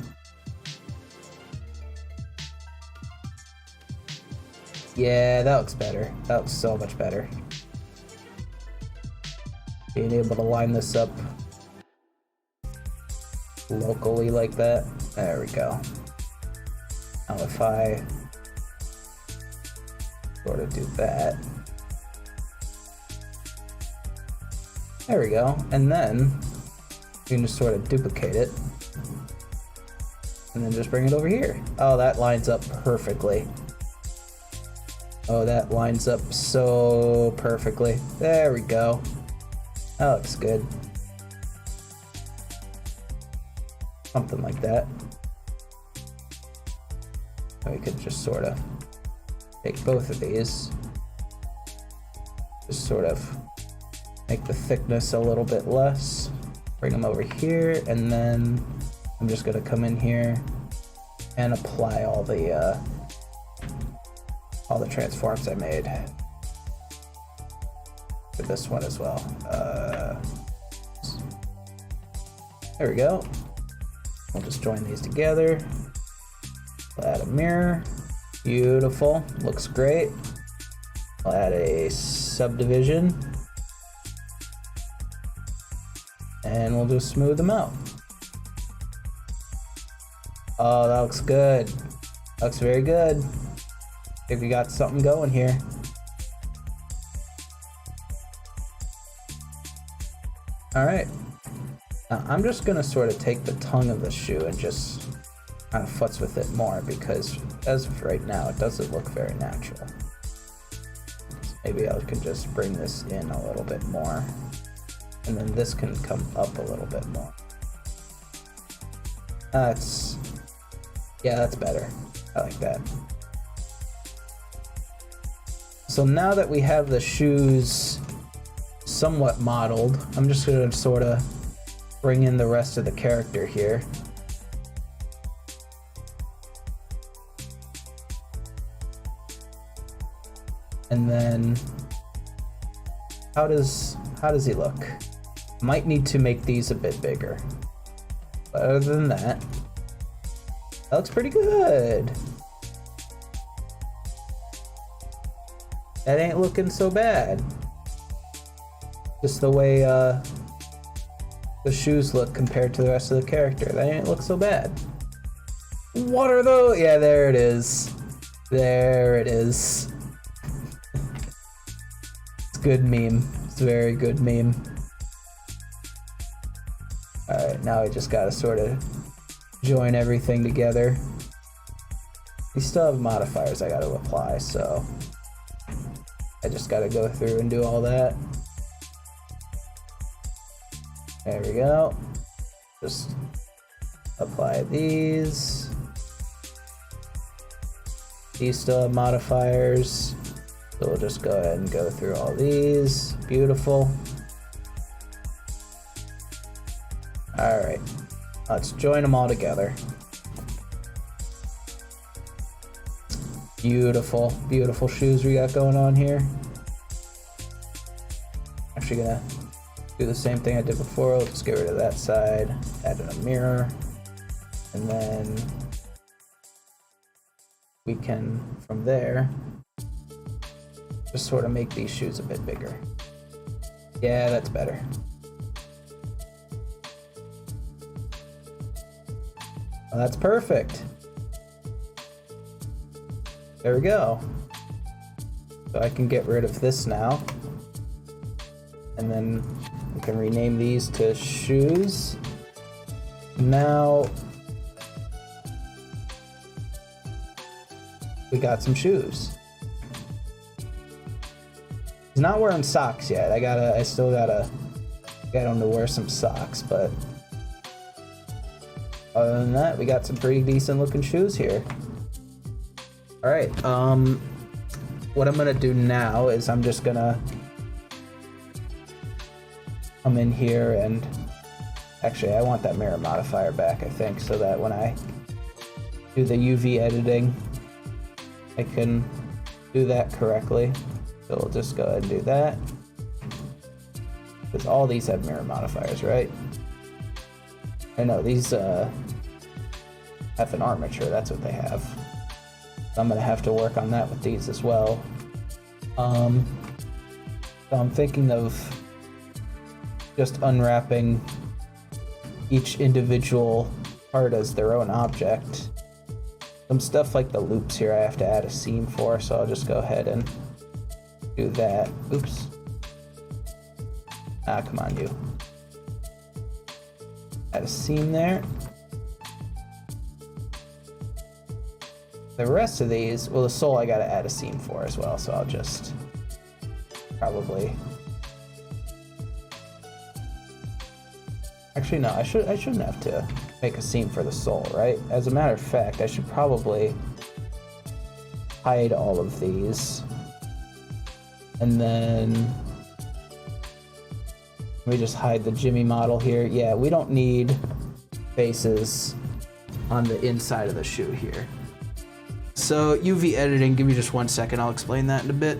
Yeah, that looks better. That looks so much better. Being able to line this up locally like that. There we go. Now if I sort of do that. There we go. And then you can just sort of duplicate it. And then just bring it over here. Oh, that lines up perfectly. Oh, that lines up so perfectly. There we go. That looks good. Something like that. And we could just sort of take both of these. Just sort of make the thickness a little bit less. Bring them over here, and then I'm just gonna come in here and apply all the transforms I made for this one as well. There we go. We'll just join these together. We'll add a mirror. Beautiful. Looks great. I'll add a subdivision. And we'll just smooth them out. Oh, that looks good. Looks very good. If we got something going here. Alright. Now I'm just gonna sort of take the tongue of the shoe and just kind of futz with it more, because as of right now it doesn't look very natural. Maybe I can just bring this in a little bit more. And then this can come up a little bit more. Yeah, that's better. I like that. So now that we have the shoes somewhat modeled, I'm just gonna sort of bring in the rest of the character here. And then, how does he look? Might need to make these a bit bigger. But other than that looks pretty good. That ain't looking so bad. Just the way the shoes look compared to the rest of the character. That ain't look so bad. What are those? Yeah, there it is. There it is. It's a good meme. It's a very good meme. Alright, now we just gotta sort of join everything together. We still have modifiers I gotta apply, so I just gotta go through and do all that. There we go. Just apply these. These still have modifiers, so we'll just go ahead and go through all these. Beautiful. Alright, let's join them all together. Beautiful, beautiful shoes we got going on here. Actually gonna do the same thing I did before. Let's just get rid of that side, add in a mirror, and then we can, from there, just sort of make these shoes a bit bigger. Yeah, that's better. Well, that's perfect. There we go. So I can get rid of this now. And then we can rename these to shoes. Now we got some shoes. He's not wearing socks yet. I still gotta get him to wear some socks, but other than that, we got some pretty decent looking shoes here. Alright, what I'm gonna do now is I'm just gonna come in here and actually I want that mirror modifier back, I think, so that when I do the UV editing, I can do that correctly. So we'll just go ahead and do that. Because all these have mirror modifiers, right? I know these have an armature, that's what they have. So I'm gonna have to work on that with these as well. So I'm thinking of just unwrapping each individual part as their own object. Some stuff like the loops here I have to add a seam for, so I'll just go ahead and do that. Oops. Ah, come on, you. Add a seam there. The rest of these, well, the soul I gotta add a seam for as well, so I'll just probably... Actually, no, I shouldn't have to make a seam for the soul, right? As a matter of fact, I should probably hide all of these. And then let me just hide the Jimmy model here. Yeah, we don't need faces on the inside of the shoe here. So UV editing, give me just 1 second, I'll explain that in a bit.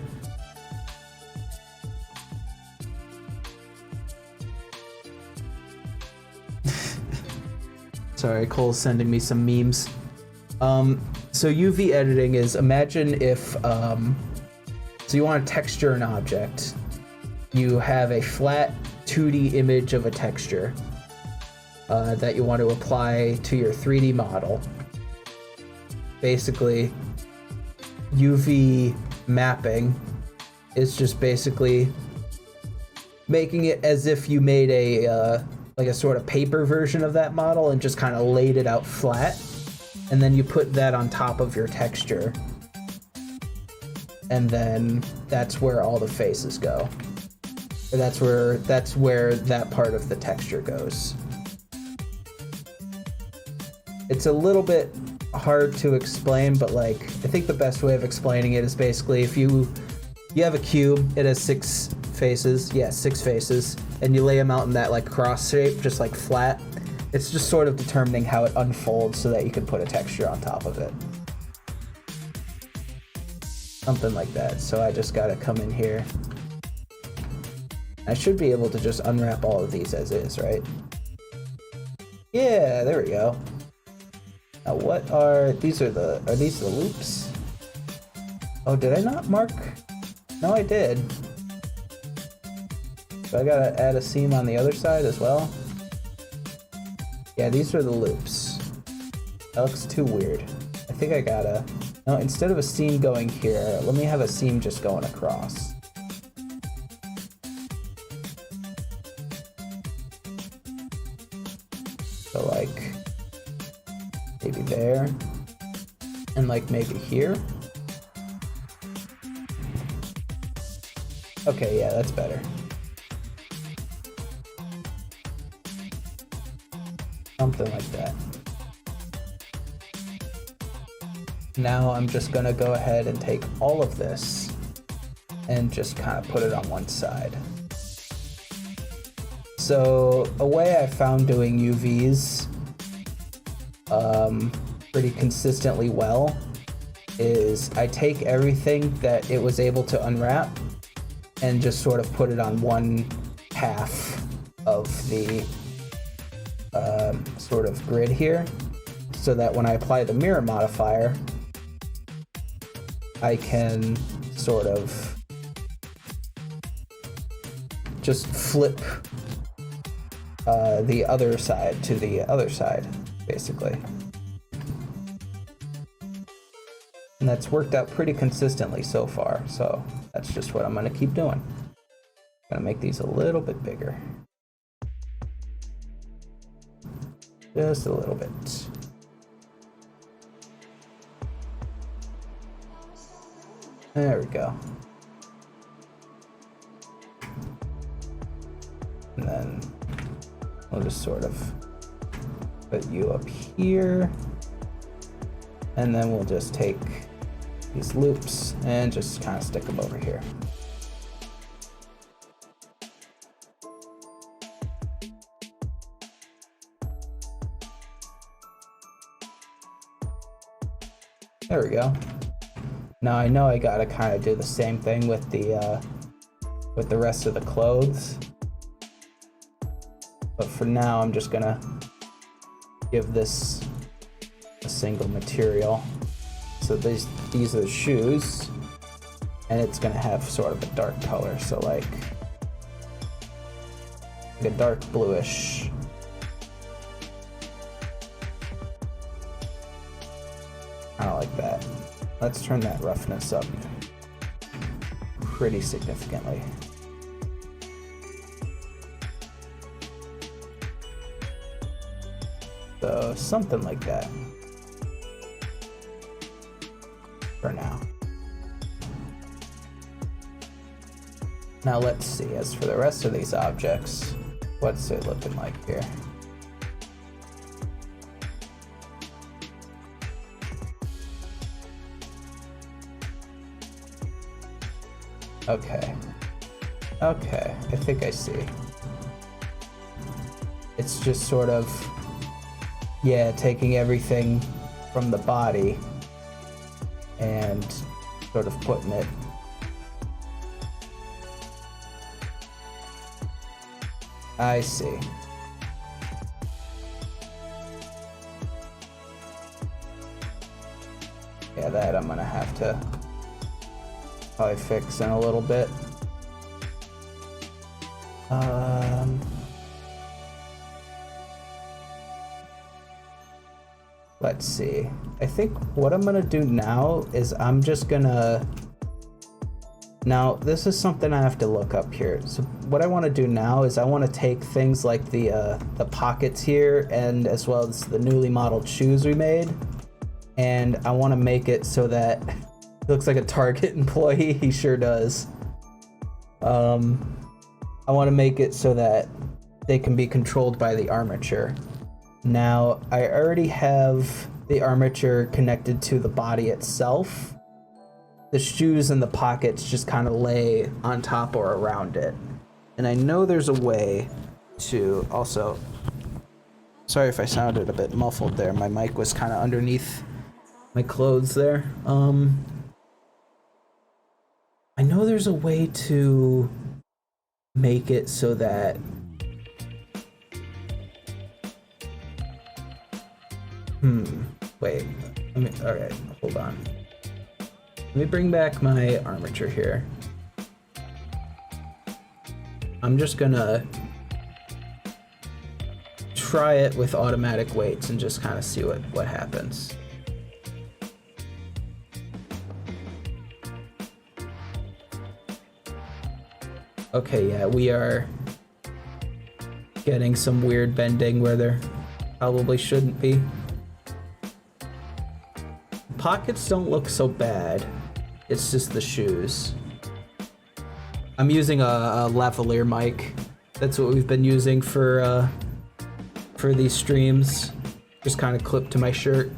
Sorry, Cole's sending me some memes. So UV editing is, imagine if, so you want to texture an object. You have a flat 2D image of a texture that you want to apply to your 3D model. Basically, UV mapping is just basically making it as if you made a like a sort of paper version of that model and just kind of laid it out flat, and then you put that on top of your texture, and then that's where all the faces go. Or that's where that part of the texture goes. It's a little bit hard to explain, but like I think the best way of explaining it is basically if you have a cube, it has 6 faces, yeah, 6 faces, and you lay them out in that like cross shape, just like flat. It's just sort of determining how it unfolds so that you can put a texture on top of it. Something like that. So I just gotta come in here. I should be able to just unwrap all of these as is, right? Yeah, there we go. Now what are these? Are these the loops? Oh, did I not mark? No, I did. So I gotta add a seam on the other side as well. Yeah, these are the loops. That looks too weird. I think I gotta... No, instead of a seam going here, let me have a seam just going across. So like, maybe there, and like maybe here. Okay, yeah, that's better. Something like that. Now I'm just gonna go ahead and take all of this and just kind of put it on one side. So a way I found doing UVs pretty consistently well is I take everything that it was able to unwrap and just sort of put it on one half of the sort of grid here, so that when I apply the mirror modifier, I can sort of just flip the other side to the other side, basically. And that's worked out pretty consistently so far, so that's just what I'm gonna keep doing. I'm gonna make these a little bit bigger. Just a little bit. There we go. And then we'll just sort of put you up here. And then we'll just take these loops and just kind of stick them over here. There we go. Now I know I gotta kind of do the same thing with the rest of the clothes. But for now, I'm just gonna give this a single material. So these are the shoes, and it's gonna have sort of a dark color, so like a dark bluish. Kind of like that. Let's turn that roughness up pretty significantly. So something like that for now. Now let's see, as for the rest of these objects, what's it looking like here? Okay, I think I see. It's just sort of, yeah, taking everything from the body and sort of putting it I see. Yeah, that I'm gonna have to probably fix in a little bit. Let's see. I think what I'm gonna do now is I'm just gonna... Now, this is something I have to look up here. So what I want to do now is I want to take things like the pockets here, and as well as the newly modeled shoes we made, and I want to make it so that it looks like a Target employee. He sure does. I want to make it so that they can be controlled by the armature. Now, I already have the armature connected to the body itself. The shoes and the pockets just kind of lay on top or around it. And I know there's a way to also... Sorry if I sounded a bit muffled there. My mic was kind of underneath my clothes there. I know there's a way to make it so that... Wait. Alright, hold on. Let me bring back my armature here. I'm just gonna try it with automatic weights and just kind of see what happens. Okay, yeah, we are getting some weird bending where there probably shouldn't be. Pockets don't look so bad. It's just the shoes. I'm using a lavalier mic. That's what we've been using for these streams. Just kind of clipped to my shirt.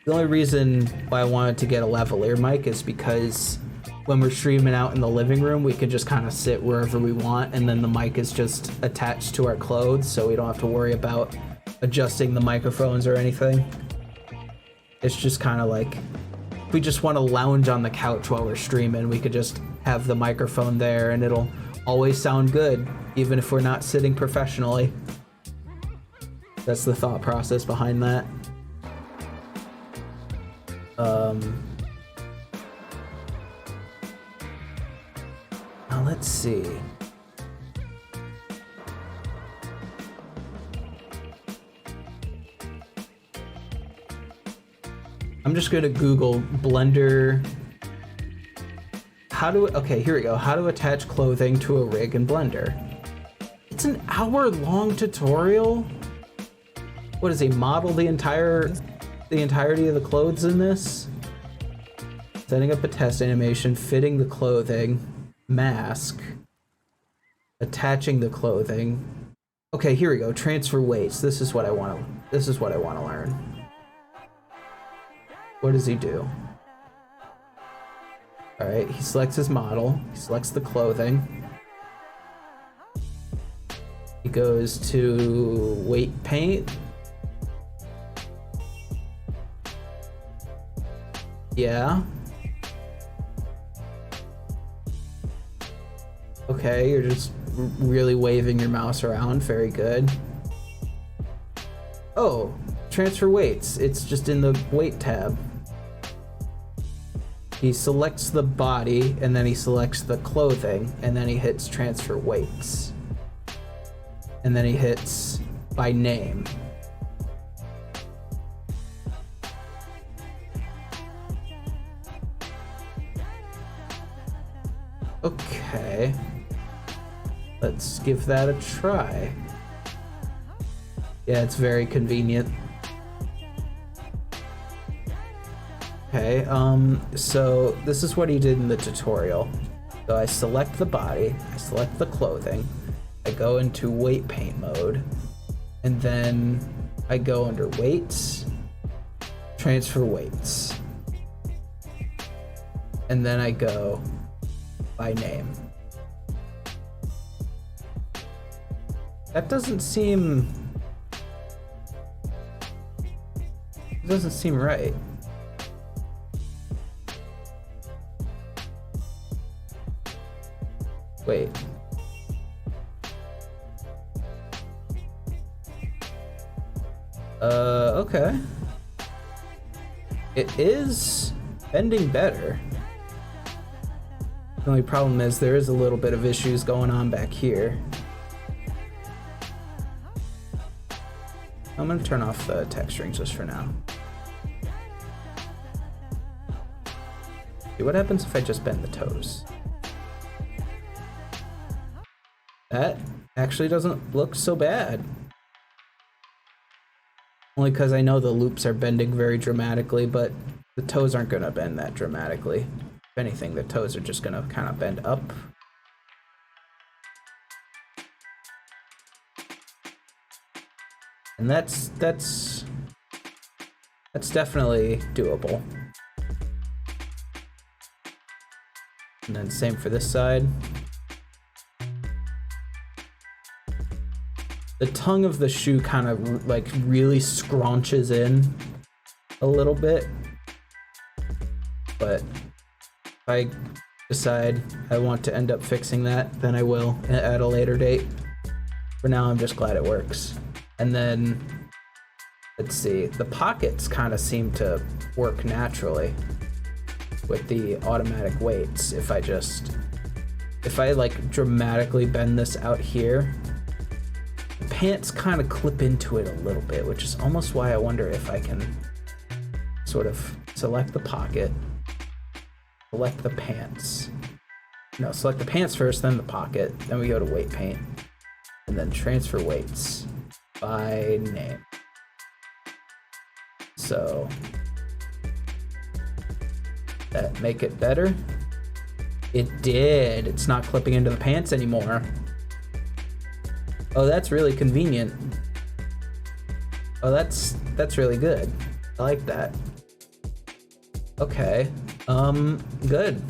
The only reason why I wanted to get a lavalier mic is because when we're streaming out in the living room, we can just kind of sit wherever we want, and then the mic is just attached to our clothes, so we don't have to worry about adjusting the microphones or anything. It's just kind of like, if we just want to lounge on the couch while we're streaming, we could just have the microphone there and it'll always sound good, even if we're not sitting professionally. That's the thought process behind that. Now let's see. I'm just gonna Google Blender. Okay, here we go. How to attach clothing to a rig in Blender. It's an hour-long tutorial. What does he model the entirety of the clothes in this? Setting up a test animation, fitting the clothing, mask, attaching the clothing. Okay, here we go. Transfer weights. This is what I want to learn. What does he do? All right, he selects his model. He selects the clothing. He goes to weight paint. Yeah. Okay, you're just really waving your mouse around. Very good. Oh, transfer weights. It's just in the weight tab. He selects the body, and then he selects the clothing, and then he hits transfer weights. And then he hits by name. Okay. Let's give that a try. Yeah, it's very convenient. Okay, so this is what he did in the tutorial. So I select the body, I select the clothing, I go into weight paint mode, and then I go under weights, transfer weights, and then I go by name. That doesn't seem right. Wait. Okay. It is bending better. The only problem is there is a little bit of issues going on back here. I'm gonna turn off the texturing just for now. See what happens if I just bend the toes. That actually doesn't look so bad. Only because I know the loops are bending very dramatically, but the toes aren't gonna bend that dramatically. If anything, the toes are just gonna kind of bend up. And that's definitely doable. And then same for this side. The tongue of the shoe kind of like really scrunches in a little bit, but if I decide I want to end up fixing that, then I will at a later date. For now, I'm just glad it works. And then, let's see, the pockets kind of seem to work naturally with the automatic weights. If I like dramatically bend this out here, the pants kind of clip into it a little bit, which is almost why I wonder if I can sort of select the pocket, select the pants. No, select the pants first, then the pocket, then we go to weight paint, and then transfer weights by name. So that make it better? It did. It's not clipping into the pants anymore. Oh, that's really convenient. Oh, that's really good. I like that. Okay. Good.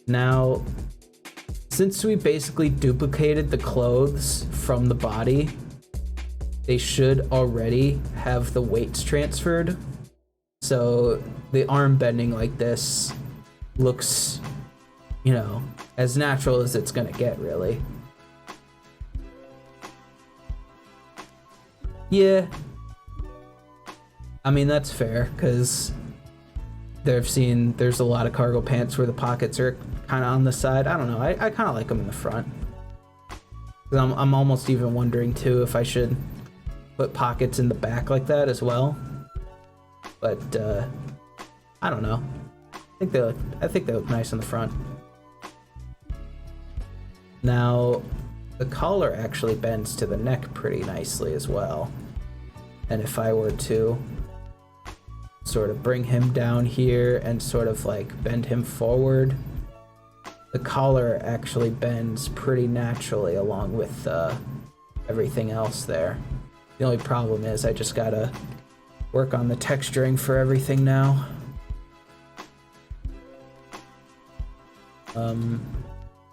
Now, since we basically duplicated the clothes from the body, they should already have the weights transferred. So the arm bending like this looks, you know, as natural as it's gonna get, really. Yeah. I mean, that's fair, because there's a lot of cargo pants where the pockets are kind of on the side. I don't know. I kind of like them in the front. I'm almost even wondering, too, if I should put pockets in the back like that as well. But, I don't know. I think they look nice in the front. Now, the collar actually bends to the neck pretty nicely as well. And if I were to sort of bring him down here and sort of like bend him forward, the collar actually bends pretty naturally along with everything else there. The only problem is I just gotta work on the texturing for everything now.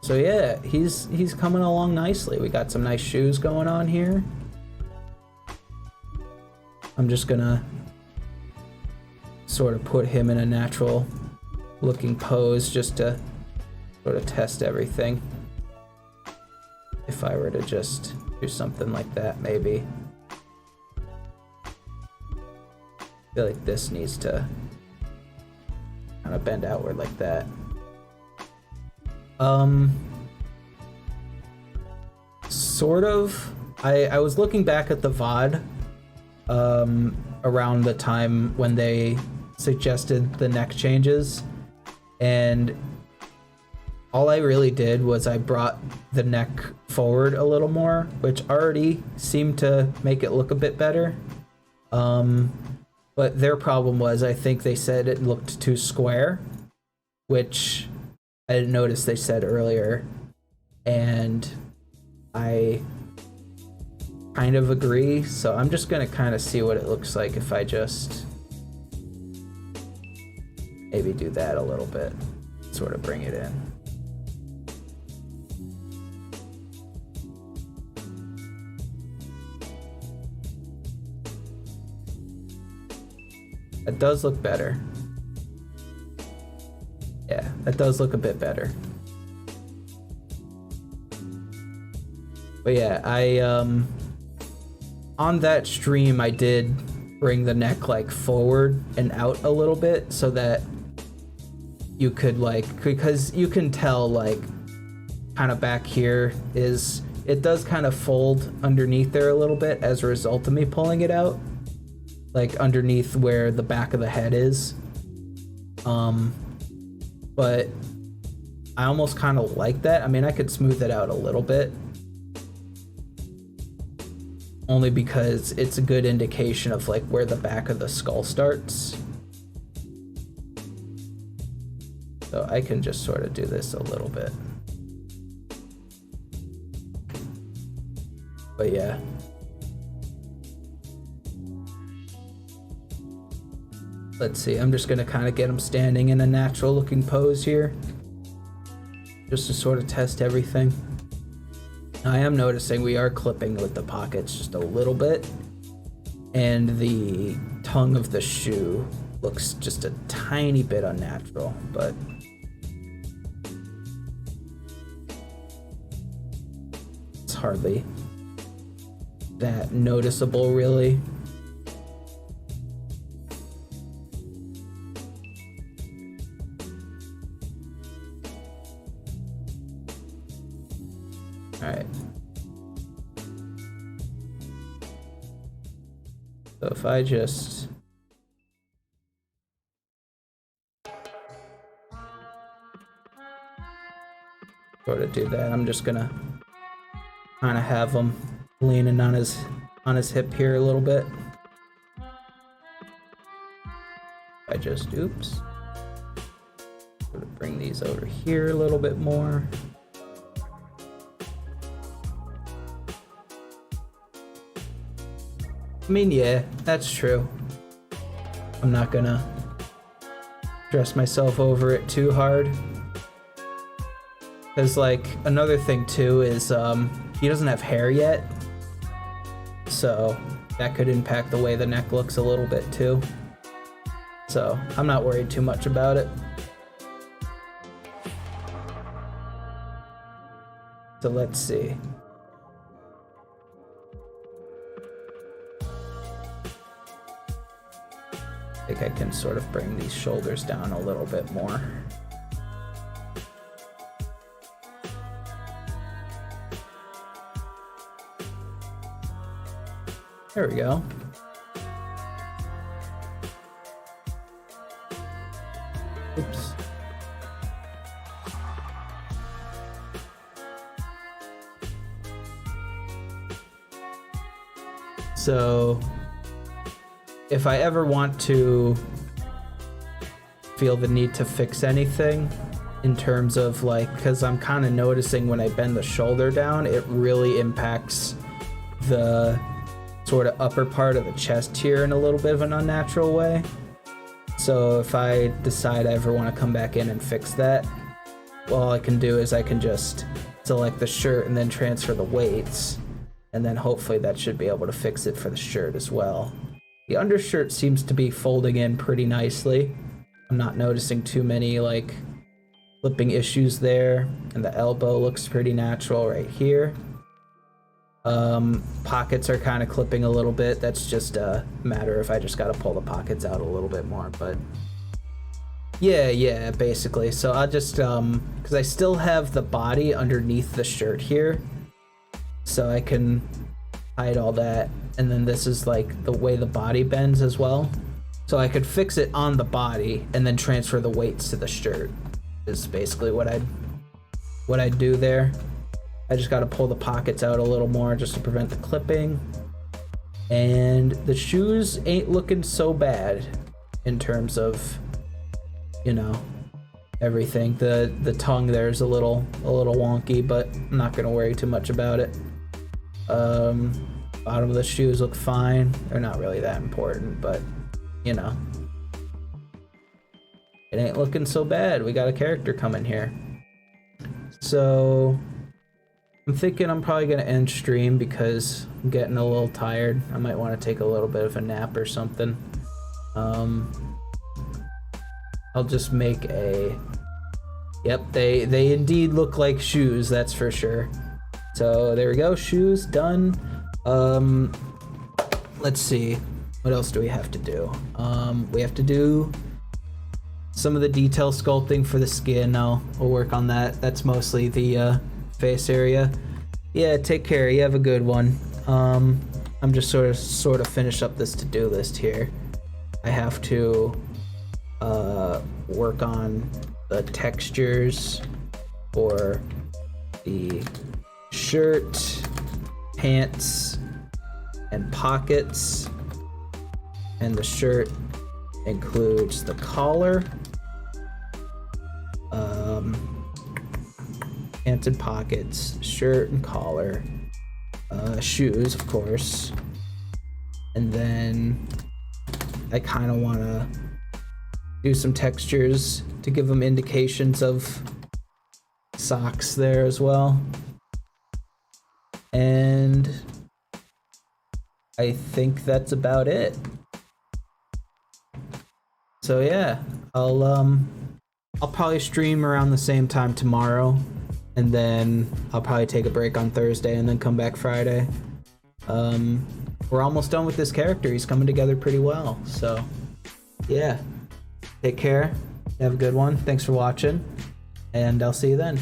So yeah, he's coming along nicely. We got some nice shoes going on here. I'm just gonna sort of put him in a natural looking pose just to sort of test everything. If I were to just do something like that, maybe. I feel like this needs to kind of bend outward like that. Sort of. I was looking back at the VOD around the time when they suggested the neck changes, and all I really did was I brought the neck forward a little more, which already seemed to make it look a bit better. But their problem was, I think they said it looked too square, which I didn't notice they said earlier, and I kind of agree. So I'm just gonna kind of see what it looks like if I just maybe do that a little bit, sort of bring it in. That does look better. Yeah, that does look a bit better. But yeah, on that stream I did bring the neck like forward and out a little bit so that you could because you can tell like kind of back here it does kind of fold underneath there a little bit as a result of me pulling it out. Like underneath where the back of the head is. But I almost kind of like that. I mean, I could smooth it out a little bit. Only because it's a good indication of like where the back of the skull starts. So I can just sort of do this a little bit. But yeah. Let's see, I'm just gonna kind of get him standing in a natural looking pose here. Just to sort of test everything. I am noticing we are clipping with the pockets just a little bit. And the tongue of the shoe looks just a tiny bit unnatural, but it's hardly that noticeable really. Alright. So if I just sort of do that, I'm just gonna kind of have him leaning on his hip here a little bit. I just, oops. Sort of bring these over here a little bit more. I mean, yeah, that's true. I'm not gonna stress myself over it too hard. Because, like, another thing, too, is he doesn't have hair yet. So that could impact the way the neck looks a little bit, too. So I'm not worried too much about it. So let's see. I think I can sort of bring these shoulders down a little bit more. There we go. Oops. So if I ever want to feel the need to fix anything in terms of like, because I'm kind of noticing when I bend the shoulder down, it really impacts the sort of upper part of the chest here in a little bit of an unnatural way. So if I decide I ever want to come back in and fix that, well, all I can do is I can just select the shirt and then transfer the weights, and then hopefully that should be able to fix it for the shirt as well. The undershirt seems to be folding in pretty nicely. I'm not noticing too many like flipping issues there, and the elbow looks pretty natural right here. Pockets are kind of clipping a little bit. That's just a matter if I just gotta pull the pockets out a little bit more, but yeah, basically. So I'll just, because I still have the body underneath the shirt here, so I can hide all that. And then this is like the way the body bends as well. So I could fix it on the body and then transfer the weights to the shirt is basically what I'd do there. I just got to pull the pockets out a little more just to prevent the clipping. And the shoes ain't looking so bad in terms of, you know, everything. The tongue there is a little wonky, but I'm not gonna worry too much about it. Bottom of the shoes look fine. They're not really that important, but you know, it ain't looking so bad. We got a character coming here. So I'm thinking I'm probably gonna end stream because I'm getting a little tired. I might want to take a little bit of a nap or something. I'll just make a... Yep, they indeed look like shoes, that's for sure. So there we go, shoes done. Let's see, what else do we have to do? We have to do some of the detail sculpting for the skin. We'll work on that. That's mostly the face area. Yeah, take care, you have a good one. I'm just sort of finish up this to-do list here. I have to work on the textures for the shirt, pants, and pockets. And the shirt includes the collar, pants and pockets, shirt and collar, shoes, of course. And then I kind of want to do some textures to give them indications of socks there as well. And I think that's about it. So yeah, I'll probably stream around the same time tomorrow, and then I'll probably take a break on Thursday and then come back Friday. We're almost done with this character. He's coming together pretty well. So yeah, take care. Have a good one. Thanks for watching, and I'll see you then.